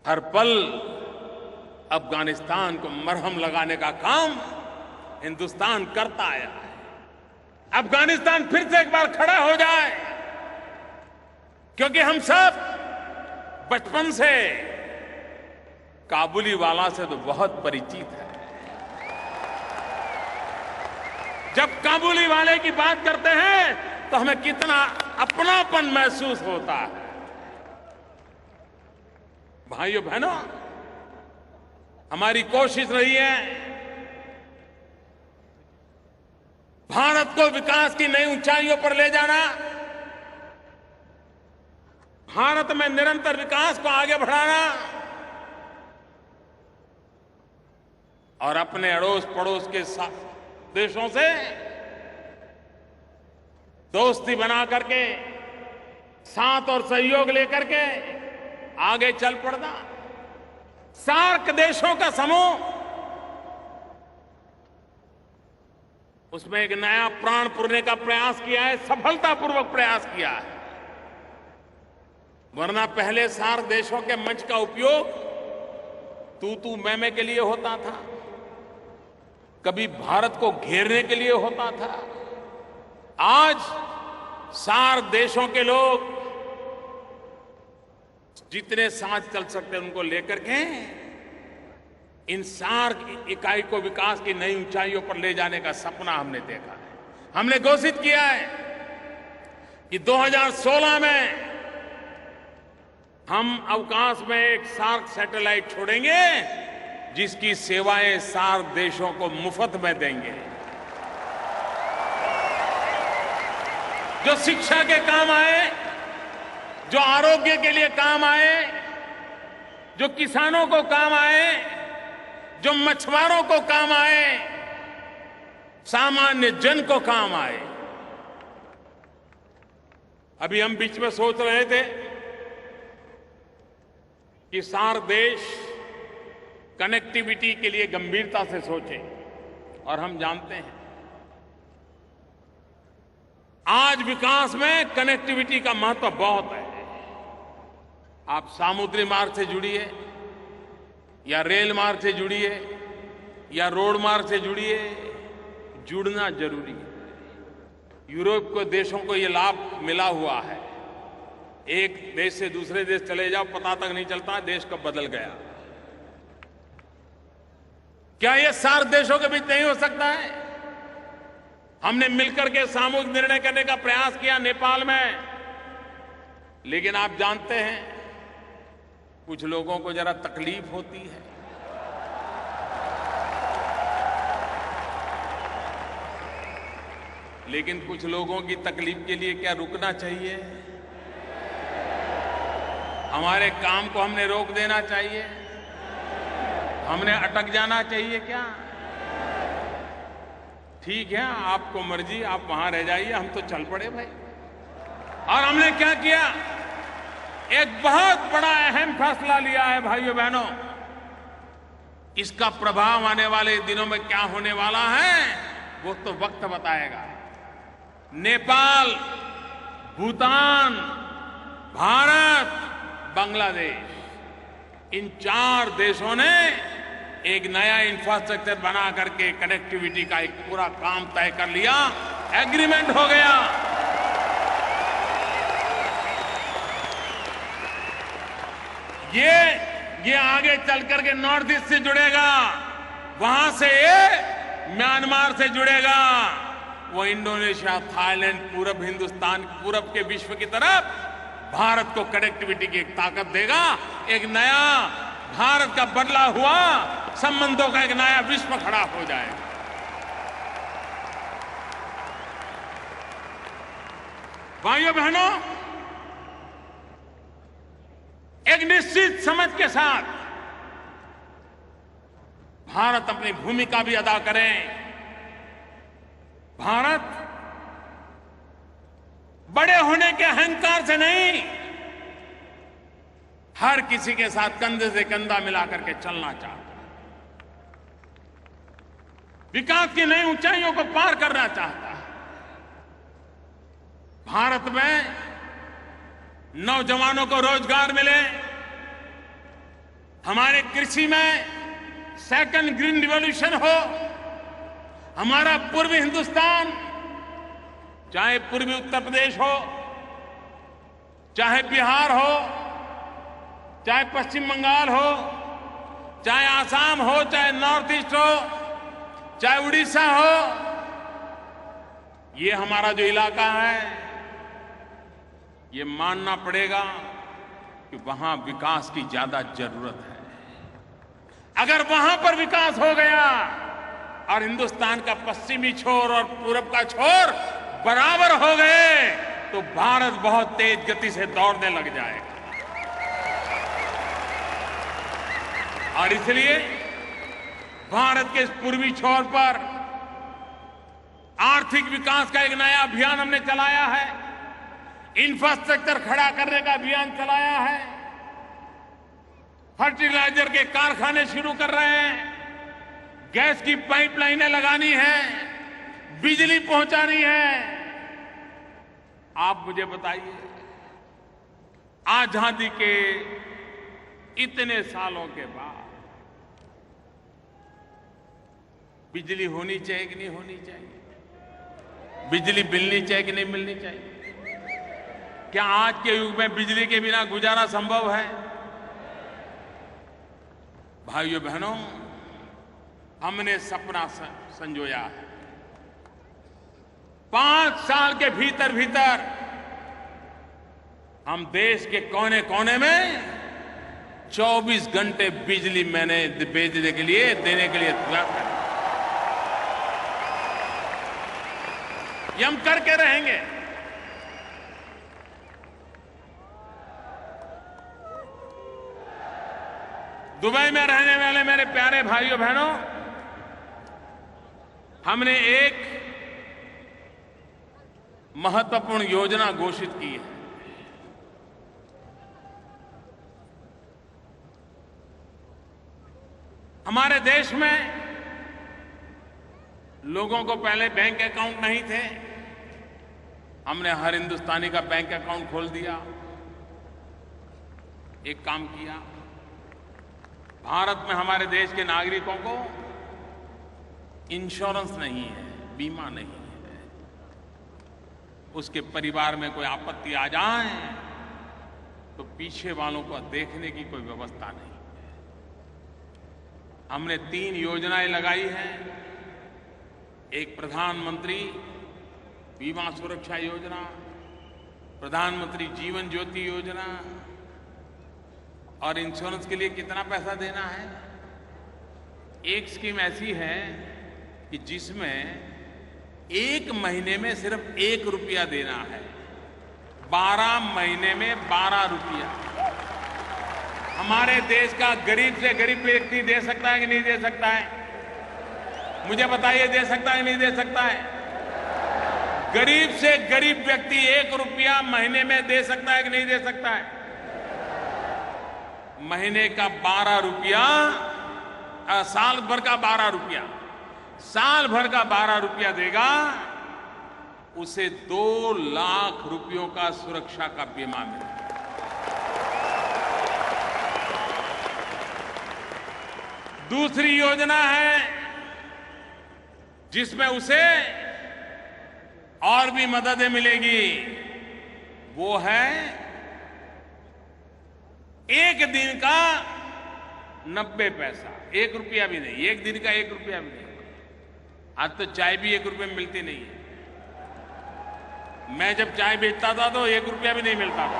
हर पल अफगानिस्तान को मरहम लगाने का काम हिंदुस्तान करता आया है। अफगानिस्तान फिर से एक बार खड़ा हो जाए, क्योंकि हम सब बचपन से काबुली वाला से तो बहुत परिचित है। जब काबुली वाले की बात करते हैं तो हमें कितना अपनापन महसूस होता है। भाइयों बहनों, हमारी कोशिश रही है भारत को विकास की नई ऊंचाइयों पर ले जाना, भारत में निरंतर विकास को आगे बढ़ाना, और अपने अड़ोस पड़ोस के देशों से दोस्ती बना करके, साथ और सहयोग लेकर के आगे चल पड़ना। सार्क देशों का समूह, उसमें एक नया प्राण पुरने का प्रयास किया है, सफलतापूर्वक प्रयास किया है। वरना पहले सार्क देशों के मंच का उपयोग तू मैं के लिए होता था, कभी भारत को घेरने के लिए होता था। आज सार्क देशों के लोग जितने साथ चल सकते हैं उनको लेकर के इन सार्क इकाई को विकास की नई ऊंचाइयों पर ले जाने का सपना हमने देखा है। हमने घोषित किया है कि 2016 में हम अवकाश में एक सार्क सैटेलाइट छोड़ेंगे, जिसकी सेवाएं सार्क देशों को मुफ्त में देंगे, जो शिक्षा के काम आए, जो आरोग्य के लिए काम आए, जो किसानों को काम आए, जो मछुआरों को काम आए, सामान्य जन को काम आए। अभी हम बीच में सोच रहे थे कि सार्क देश कनेक्टिविटी के लिए गंभीरता से सोचें, और हम जानते हैं आज विकास में कनेक्टिविटी का महत्व बहुत है। आप समुद्री मार्ग से जुड़िए, या रेल मार्ग से जुड़िए, या रोड मार्ग से जुड़िए, जुड़ना जरूरी है। यूरोप के देशों को यह लाभ मिला हुआ है। एक देश से दूसरे देश चले जाओ, पता तक नहीं चलता देश कब बदल गया। क्या यह सार्क देशों के बीच नहीं हो सकता है? हमने मिलकर के सामूहिक निर्णय करने का प्रयास किया नेपाल में, लेकिन आप जानते हैं कुछ लोगों को जरा तकलीफ होती है। लेकिन कुछ लोगों की तकलीफ के लिए क्या रुकना चाहिए? हमारे काम को हमने रोक देना चाहिए? हमने अटक जाना चाहिए क्या? ठीक है, आपको मर्जी, आप वहां रह जाइए, हम तो चल पड़े भाई। और हमने क्या किया? एक बहुत बड़ा अहम फैसला लिया है भाइयों बहनों। इसका प्रभाव आने वाले दिनों में क्या होने वाला है वो तो वक्त बताएगा। नेपाल, भूटान, भारत, बांग्लादेश, इन 4 देशों ने एक नया इंफ्रास्ट्रक्चर बना करके कनेक्टिविटी का एक पूरा काम तय कर लिया, एग्रीमेंट हो गया। ये आगे चल करके नॉर्थ ईस्ट से जुड़ेगा, वहां से ये म्यांमार से जुड़ेगा, वो इंडोनेशिया, थाईलैंड, पूरब हिंदुस्तान, पूरब के विश्व की तरफ भारत को कनेक्टिविटी की एक ताकत देगा। एक नया भारत का बदला हुआ संबंधों का एक नया विश्व खड़ा हो जाएगा। भाइयों बहनों, एक निश्चित समझ के साथ भारत अपनी भूमिका भी अदा करें। भारत बड़े होने के अहंकार से नहीं, हर किसी के साथ कंधे से कंधा मिलाकर के चलना चाहता है, विकास की नई ऊंचाइयों को पार करना चाहता है। भारत में नौजवानों को रोजगार मिले, हमारे कृषि में सेकंड ग्रीन रिवॉल्यूशन हो, हमारा पूर्वी हिंदुस्तान, चाहे पूर्वी उत्तर प्रदेश हो, चाहे बिहार हो, चाहे पश्चिम बंगाल हो, चाहे आसाम हो, चाहे नॉर्थ ईस्ट हो, चाहे उड़ीसा हो, ये हमारा जो इलाका है, ये मानना पड़ेगा कि वहां विकास की ज्यादा जरूरत है। अगर वहां पर विकास हो गया और हिंदुस्तान का पश्चिमी छोर और पूरब का छोर बराबर हो गए तो भारत बहुत तेज गति से दौड़ने लग जाएगा। और इसलिए भारत के इस पूर्वी छोर पर आर्थिक विकास का एक नया अभियान हमने चलाया है, इंफ्रास्ट्रक्चर खड़ा करने का अभियान चलाया है, फर्टिलाइजर के कारखाने शुरू कर रहे हैं, गैस की पाइपलाइनें लगानी है, बिजली पहुंचानी है। आप मुझे बताइए, आजादी के इतने सालों के बाद बिजली होनी चाहिए कि नहीं होनी चाहिए? बिजली मिलनी चाहिए कि नहीं मिलनी चाहिए? क्या आज के युग में बिजली के बिना गुजारा संभव है? भाइयों बहनों, हमने सपना संजोया है। 5 साल के भीतर भीतर हम देश के कोने कोने में 24 घंटे बिजली मैंने भेजने के लिए, देने के लिए तैयार करें। ये हम करके रहेंगे। दुबई में रहने वाले मेरे प्यारे भाइयों बहनों, हमने एक महत्वपूर्ण योजना घोषित की है। हमारे देश में लोगों को पहले बैंक अकाउंट नहीं थे, हमने हर हिंदुस्तानी का बैंक अकाउंट खोल दिया। एक काम किया, भारत में हमारे देश के नागरिकों को इंश्योरेंस नहीं है, बीमा नहीं है, उसके परिवार में कोई आपत्ति आ जाए तो पीछे वालों को देखने की कोई व्यवस्था नहीं। हमने 3 योजनाएं लगाई हैं। एक प्रधानमंत्री बीमा सुरक्षा योजना, प्रधानमंत्री जीवन ज्योति योजना, और इंश्योरेंस के लिए कितना पैसा देना है। एक स्कीम ऐसी है कि जिसमें 1 महीने में सिर्फ 1 रुपया देना है, 12 महीने में 12 रुपया। हमारे देश का गरीब से गरीब व्यक्ति दे सकता है कि नहीं दे सकता है? मुझे बताइए, दे सकता है कि नहीं दे सकता है? गरीब से गरीब व्यक्ति 1 रुपया महीने में दे सकता है कि नहीं दे सकता है? महीने का 12 रुपया, साल भर का 12 रुपया, साल भर का 12 रुपया देगा, उसे 2 लाख रुपयों का सुरक्षा का बीमा मिलेगा। दूसरी योजना है जिसमें उसे और भी मददें मिलेगी, वो है 1 दिन का 90 पैसा, 1 रुपया भी नहीं, 1 दिन का 1 रुपया भी नहीं। आज तो चाय भी 1 रुपये में मिलती नहीं है। मैं जब चाय बेचता था तो 1 रुपया भी नहीं मिलता था।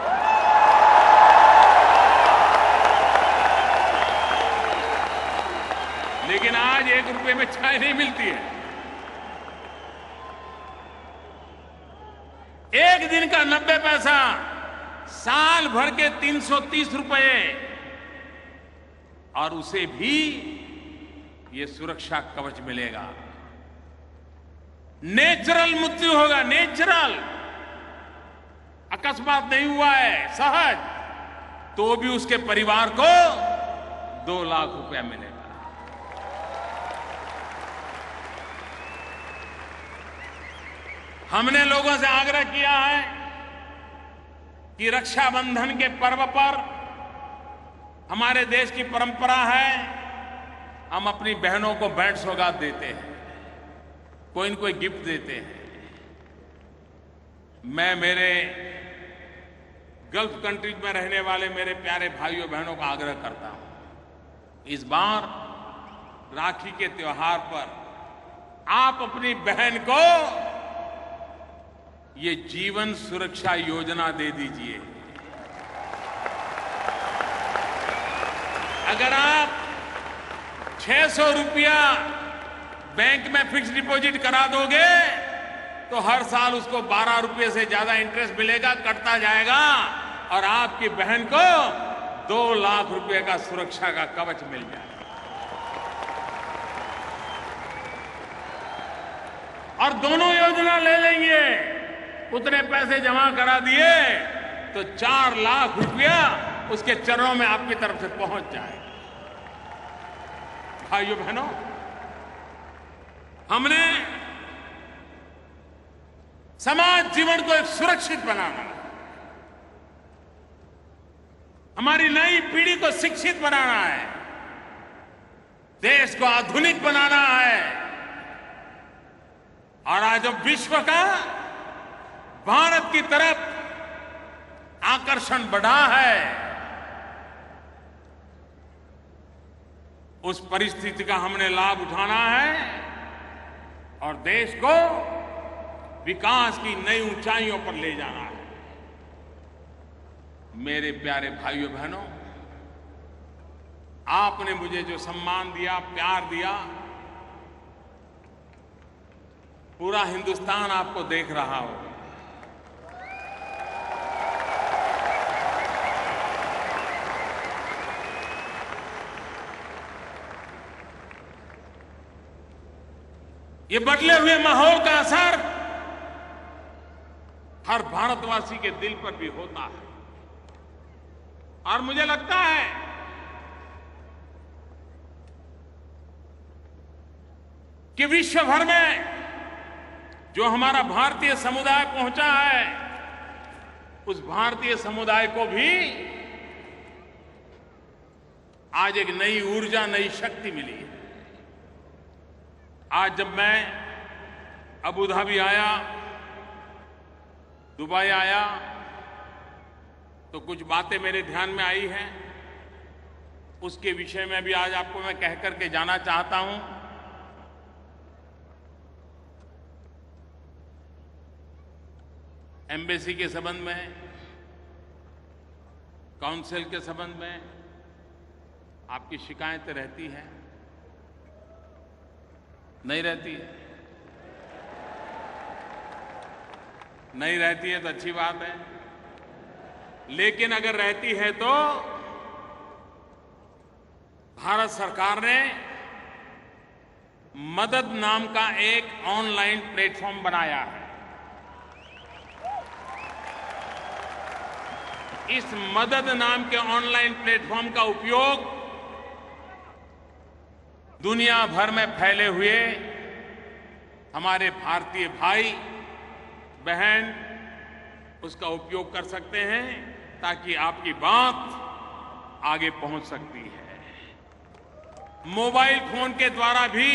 लेकिन आज 1 रुपये में चाय नहीं मिलती है। 1 दिन का 90 पैसा, साल भर के 330 रुपए, और उसे भी ये सुरक्षा कवच मिलेगा। नेचुरल मृत्यु होगा, नेचुरल, अकस्मात नहीं हुआ है, सहज, तो भी उसके परिवार को 2 लाख रुपया मिलेगा। हमने लोगों से आग्रह किया है कि रक्षाबंधन के पर्व पर, हमारे देश की परंपरा है, हम अपनी बहनों को भेंट सौगात देते हैं, कोई न कोई गिफ्ट देते हैं। मैं मेरे गल्फ कंट्रीज में रहने वाले मेरे प्यारे भाइयों बहनों का आग्रह करता हूं, इस बार राखी के त्योहार पर आप अपनी बहन को ये जीवन सुरक्षा योजना दे दीजिए। अगर आप 600 रुपया बैंक में फिक्स डिपॉजिट करा दोगे तो हर साल उसको 12 रुपये से ज्यादा इंटरेस्ट मिलेगा, कटता जाएगा, और आपकी बहन को 2 लाख रुपए का सुरक्षा का कवच मिल जाएगा। और दोनों योजना ले लेंगे, उतने पैसे जमा करा दिए तो 4 लाख रुपया उसके चरणों में आपकी तरफ से पहुंच जाए। भाइयों बहनों, हमने समाज जीवन को एक सुरक्षित बनाना है, हमारी नई पीढ़ी को शिक्षित बनाना है, देश को आधुनिक बनाना है। और आज जब विश्व का भारत की तरफ आकर्षण बढ़ा है, उस परिस्थिति का हमने लाभ उठाना है और देश को विकास की नई ऊंचाइयों पर ले जाना है। मेरे प्यारे भाइयों बहनों, आपने मुझे जो सम्मान दिया, प्यार दिया, पूरा हिंदुस्तान आपको देख रहा हो। ये बदले हुए माहौल का असर हर भारतवासी के दिल पर भी होता है। और मुझे लगता है कि विश्व भर में जो हमारा भारतीय समुदाय पहुंचा है, उस भारतीय समुदाय को भी आज एक नई ऊर्जा, नई शक्ति मिली है। आज जब मैं अबू धाबी आया, दुबई आया, तो कुछ बातें मेरे ध्यान में आई हैं, उसके विषय में भी आज आपको मैं कह करके जाना चाहता हूं। एम्बेसी के संबंध में, काउंसिल के संबंध में आपकी शिकायतें रहती हैं? नहीं रहती है? नहीं रहती है तो अच्छी बात है, लेकिन अगर रहती है तो भारत सरकार ने मदद नाम का एक ऑनलाइन प्लेटफॉर्म बनाया है। इस मदद नाम के ऑनलाइन प्लेटफॉर्म का उपयोग दुनिया भर में फैले हुए हमारे भारतीय भाई बहन उसका उपयोग कर सकते हैं ताकि आपकी बात आगे पहुंच सकती है। मोबाइल फोन के द्वारा भी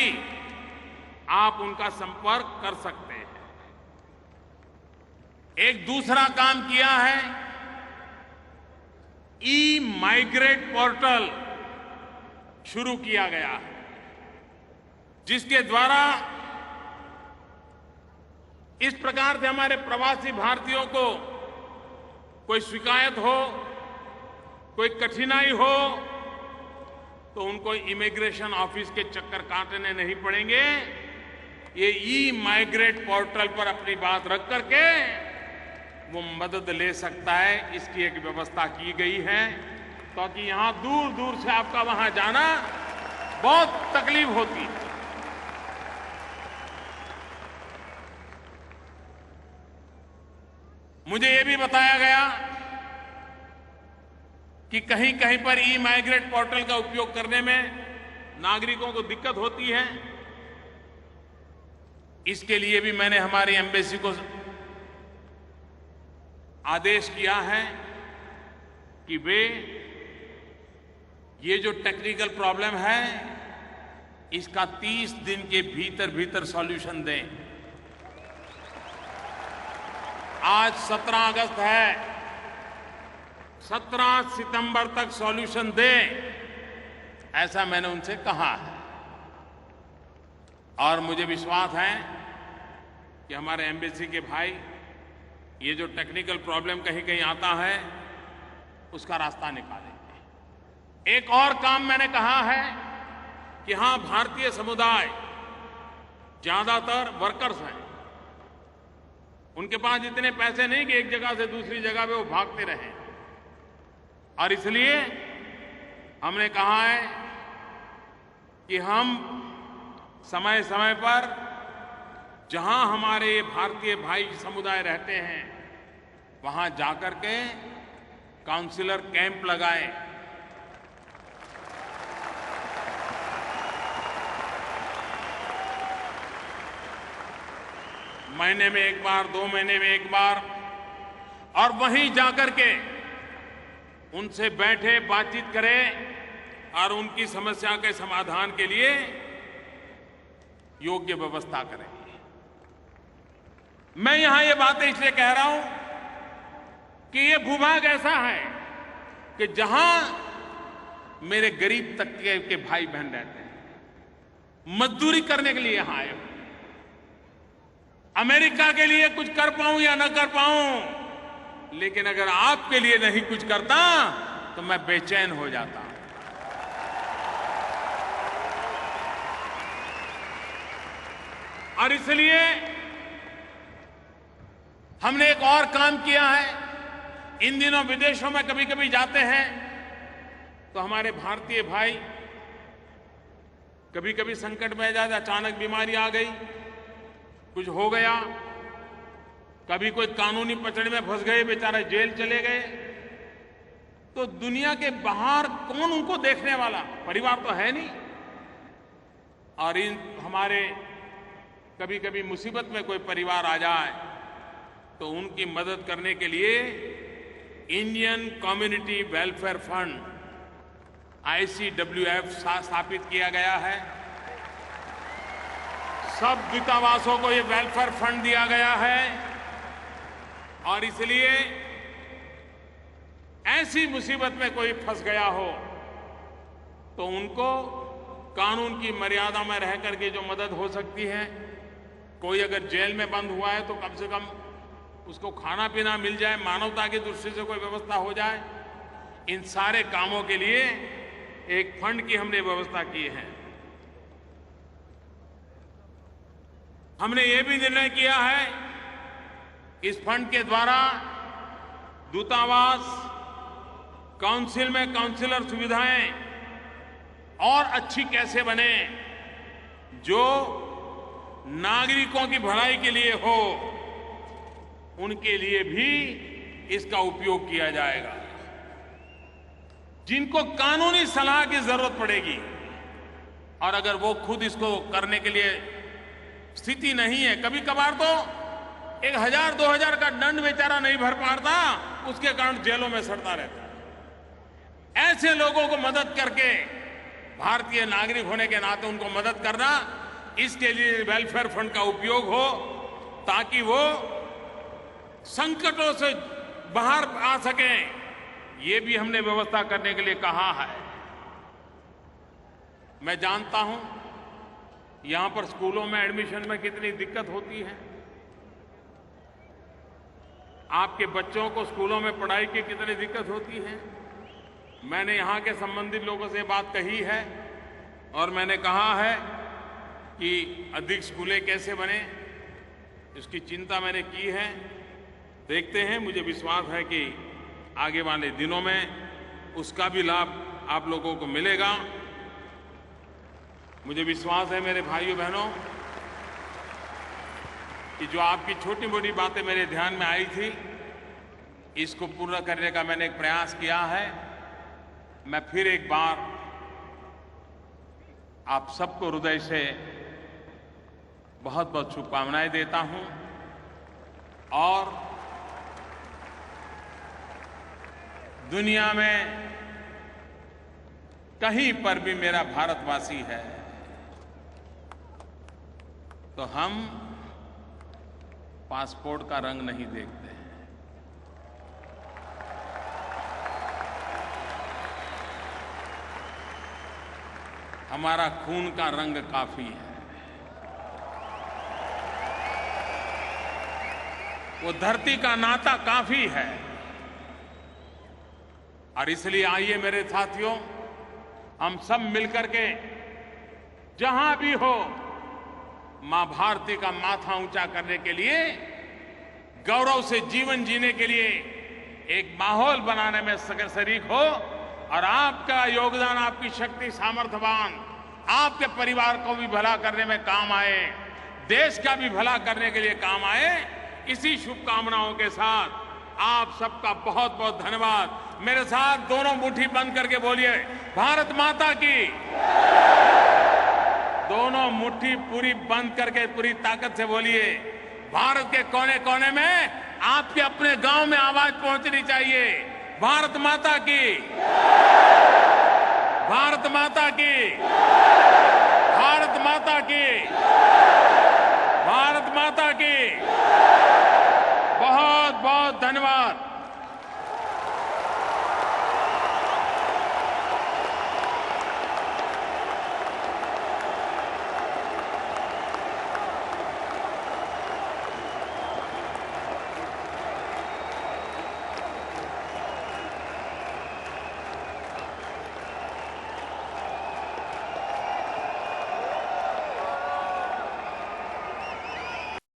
आप उनका संपर्क कर सकते हैं। एक दूसरा काम किया है, ई-माइग्रेट पोर्टल शुरू किया गया है, जिसके द्वारा इस प्रकार से हमारे प्रवासी भारतीयों को कोई शिकायत हो, कोई कठिनाई हो, तो उनको इमिग्रेशन ऑफिस के चक्कर काटने नहीं पड़ेंगे। ये ई-माइग्रेट पोर्टल पर अपनी बात रख करके वो मदद ले सकता है, इसकी एक व्यवस्था की गई है, क्योंकि यहां दूर दूर से आपका वहां जाना बहुत तकलीफ होती है। मुझे ये भी बताया गया कि कहीं कहीं पर ई-माइग्रेट पोर्टल का उपयोग करने में नागरिकों को दिक्कत होती है। इसके लिए भी मैंने हमारी एम्बेसी को आदेश किया है कि वे ये जो टेक्निकल प्रॉब्लम है इसका 30 दिन के भीतर भीतर सॉल्यूशन दें। आज 17 अगस्त है, 17 सितंबर तक सॉल्यूशन दें, ऐसा मैंने उनसे कहा है। और मुझे विश्वास है कि हमारे एम्बेसी के भाई ये जो टेक्निकल प्रॉब्लम कहीं कहीं आता है उसका रास्ता निकालेंगे। एक और काम मैंने कहा है कि हां, भारतीय समुदाय ज्यादातर वर्कर्स हैं, उनके पास इतने पैसे नहीं कि एक जगह से दूसरी जगह पे वो भागते रहें, और इसलिए हमने कहा है कि हम समय समय पर जहां हमारे भारतीय भाई समुदाय रहते हैं वहां जाकर के काउंसलर कैंप लगाएं। महीने में एक बार, 2 महीने में एक बार, और वहीं जाकर के उनसे बैठे बातचीत करें और उनकी समस्या के समाधान के लिए योग्य व्यवस्था करें। मैं यहां ये बातें इसलिए कह रहा हूं कि ये भूभाग ऐसा है कि जहां मेरे गरीब तबके के भाई बहन रहते हैं, मजदूरी करने के लिए यहां आए हो। अमेरिका के लिए कुछ कर पाऊं या न कर पाऊं, लेकिन अगर आपके लिए नहीं कुछ करता तो मैं बेचैन हो जाता। और इसलिए हमने एक और काम किया है। इन दिनों विदेशों में कभी कभी जाते हैं तो हमारे भारतीय भाई कभी कभी संकट में जाते, अचानक बीमारी आ गई, कुछ हो गया, कभी कोई कानूनी पचड़े में फंस गए, बेचारे जेल चले गए, तो दुनिया के बाहर कौन उनको देखने वाला, परिवार तो है नहीं। और इन हमारे कभी कभी मुसीबत में कोई परिवार आ जाए तो उनकी मदद करने के लिए Indian community welfare fund ICWF स्थापित किया गया है। सब दूतावासों को ये वेलफेयर फंड दिया गया है, और इसलिए ऐसी मुसीबत में कोई फंस गया हो तो उनको कानून की मर्यादा में रह करके जो मदद हो सकती है, कोई अगर जेल में बंद हुआ है तो कम से कम उसको खाना पीना मिल जाए, मानवता की दृष्टि से कोई व्यवस्था हो जाए। इन सारे कामों के लिए एक फंड की हमने व्यवस्था की है। हमने ये भी निर्णय किया है कि इस फंड के द्वारा दूतावास, काउंसिल में काउंसिलर सुविधाएं और अच्छी कैसे बने, जो नागरिकों की भलाई के लिए हो, उनके लिए भी इसका उपयोग किया जाएगा। जिनको कानूनी सलाह की जरूरत पड़ेगी और अगर वो खुद इसको करने के लिए स्थिति नहीं है, कभी कभार तो 1000-2000 का दंड बेचारा नहीं भर पाता, उसके कारण जेलों में सड़ता रहता है। ऐसे लोगों को मदद करके, भारतीय नागरिक होने के नाते उनको मदद करना, इसके लिए वेलफेयर फंड का उपयोग हो ताकि वो संकटों से बाहर आ सकें। ये भी हमने व्यवस्था करने के लिए कहा है। मैं जानता हूं यहां पर स्कूलों में एडमिशन में कितनी दिक्कत होती है, आपके बच्चों को स्कूलों में पढ़ाई की कितनी दिक्कत होती है। मैंने यहां के संबंधित लोगों से बात कही है और मैंने कहा है कि अधिक स्कूलें कैसे बने, इसकी चिंता मैंने की है। देखते हैं, मुझे विश्वास है कि आगे वाले दिनों में उसका भी लाभ आप लोगों को मिलेगा। मुझे विश्वास है मेरे भाइयों बहनों कि जो आपकी छोटी मोटी बातें मेरे ध्यान में आई थी, इसको पूरा करने का मैंने एक प्रयास किया है। मैं फिर एक बार आप सबको हृदय से बहुत बहुत शुभकामनाएं देता हूं और दुनिया में कहीं पर भी मेरा भारतवासी है तो हम पासपोर्ट का रंग नहीं देखते हैं। हमारा खून का रंग काफी है। वो धरती का नाता काफी है। और इसलिए आइए मेरे साथियों, हम सब मिलकर के जहां भी हो, मां भारती का माथा ऊंचा करने के लिए, गौरव से जीवन जीने के लिए एक माहौल बनाने में शरीक हो और आपका योगदान, आपकी शक्ति, सामर्थ्यवान आपके परिवार को भी भला करने में काम आए, देश का भी भला करने के लिए काम आए। इसी शुभकामनाओं के साथ आप सबका बहुत बहुत धन्यवाद। मेरे साथ दोनों मुट्ठी बंद करके बोलिए, भारत माता की। दोनों मुट्ठी पूरी बंद करके पूरी ताकत से बोलिए। भारत के कोने कोने में आपके अपने गांव में आवाज पहुंचनी चाहिए, भारत माता की, भारत माता की।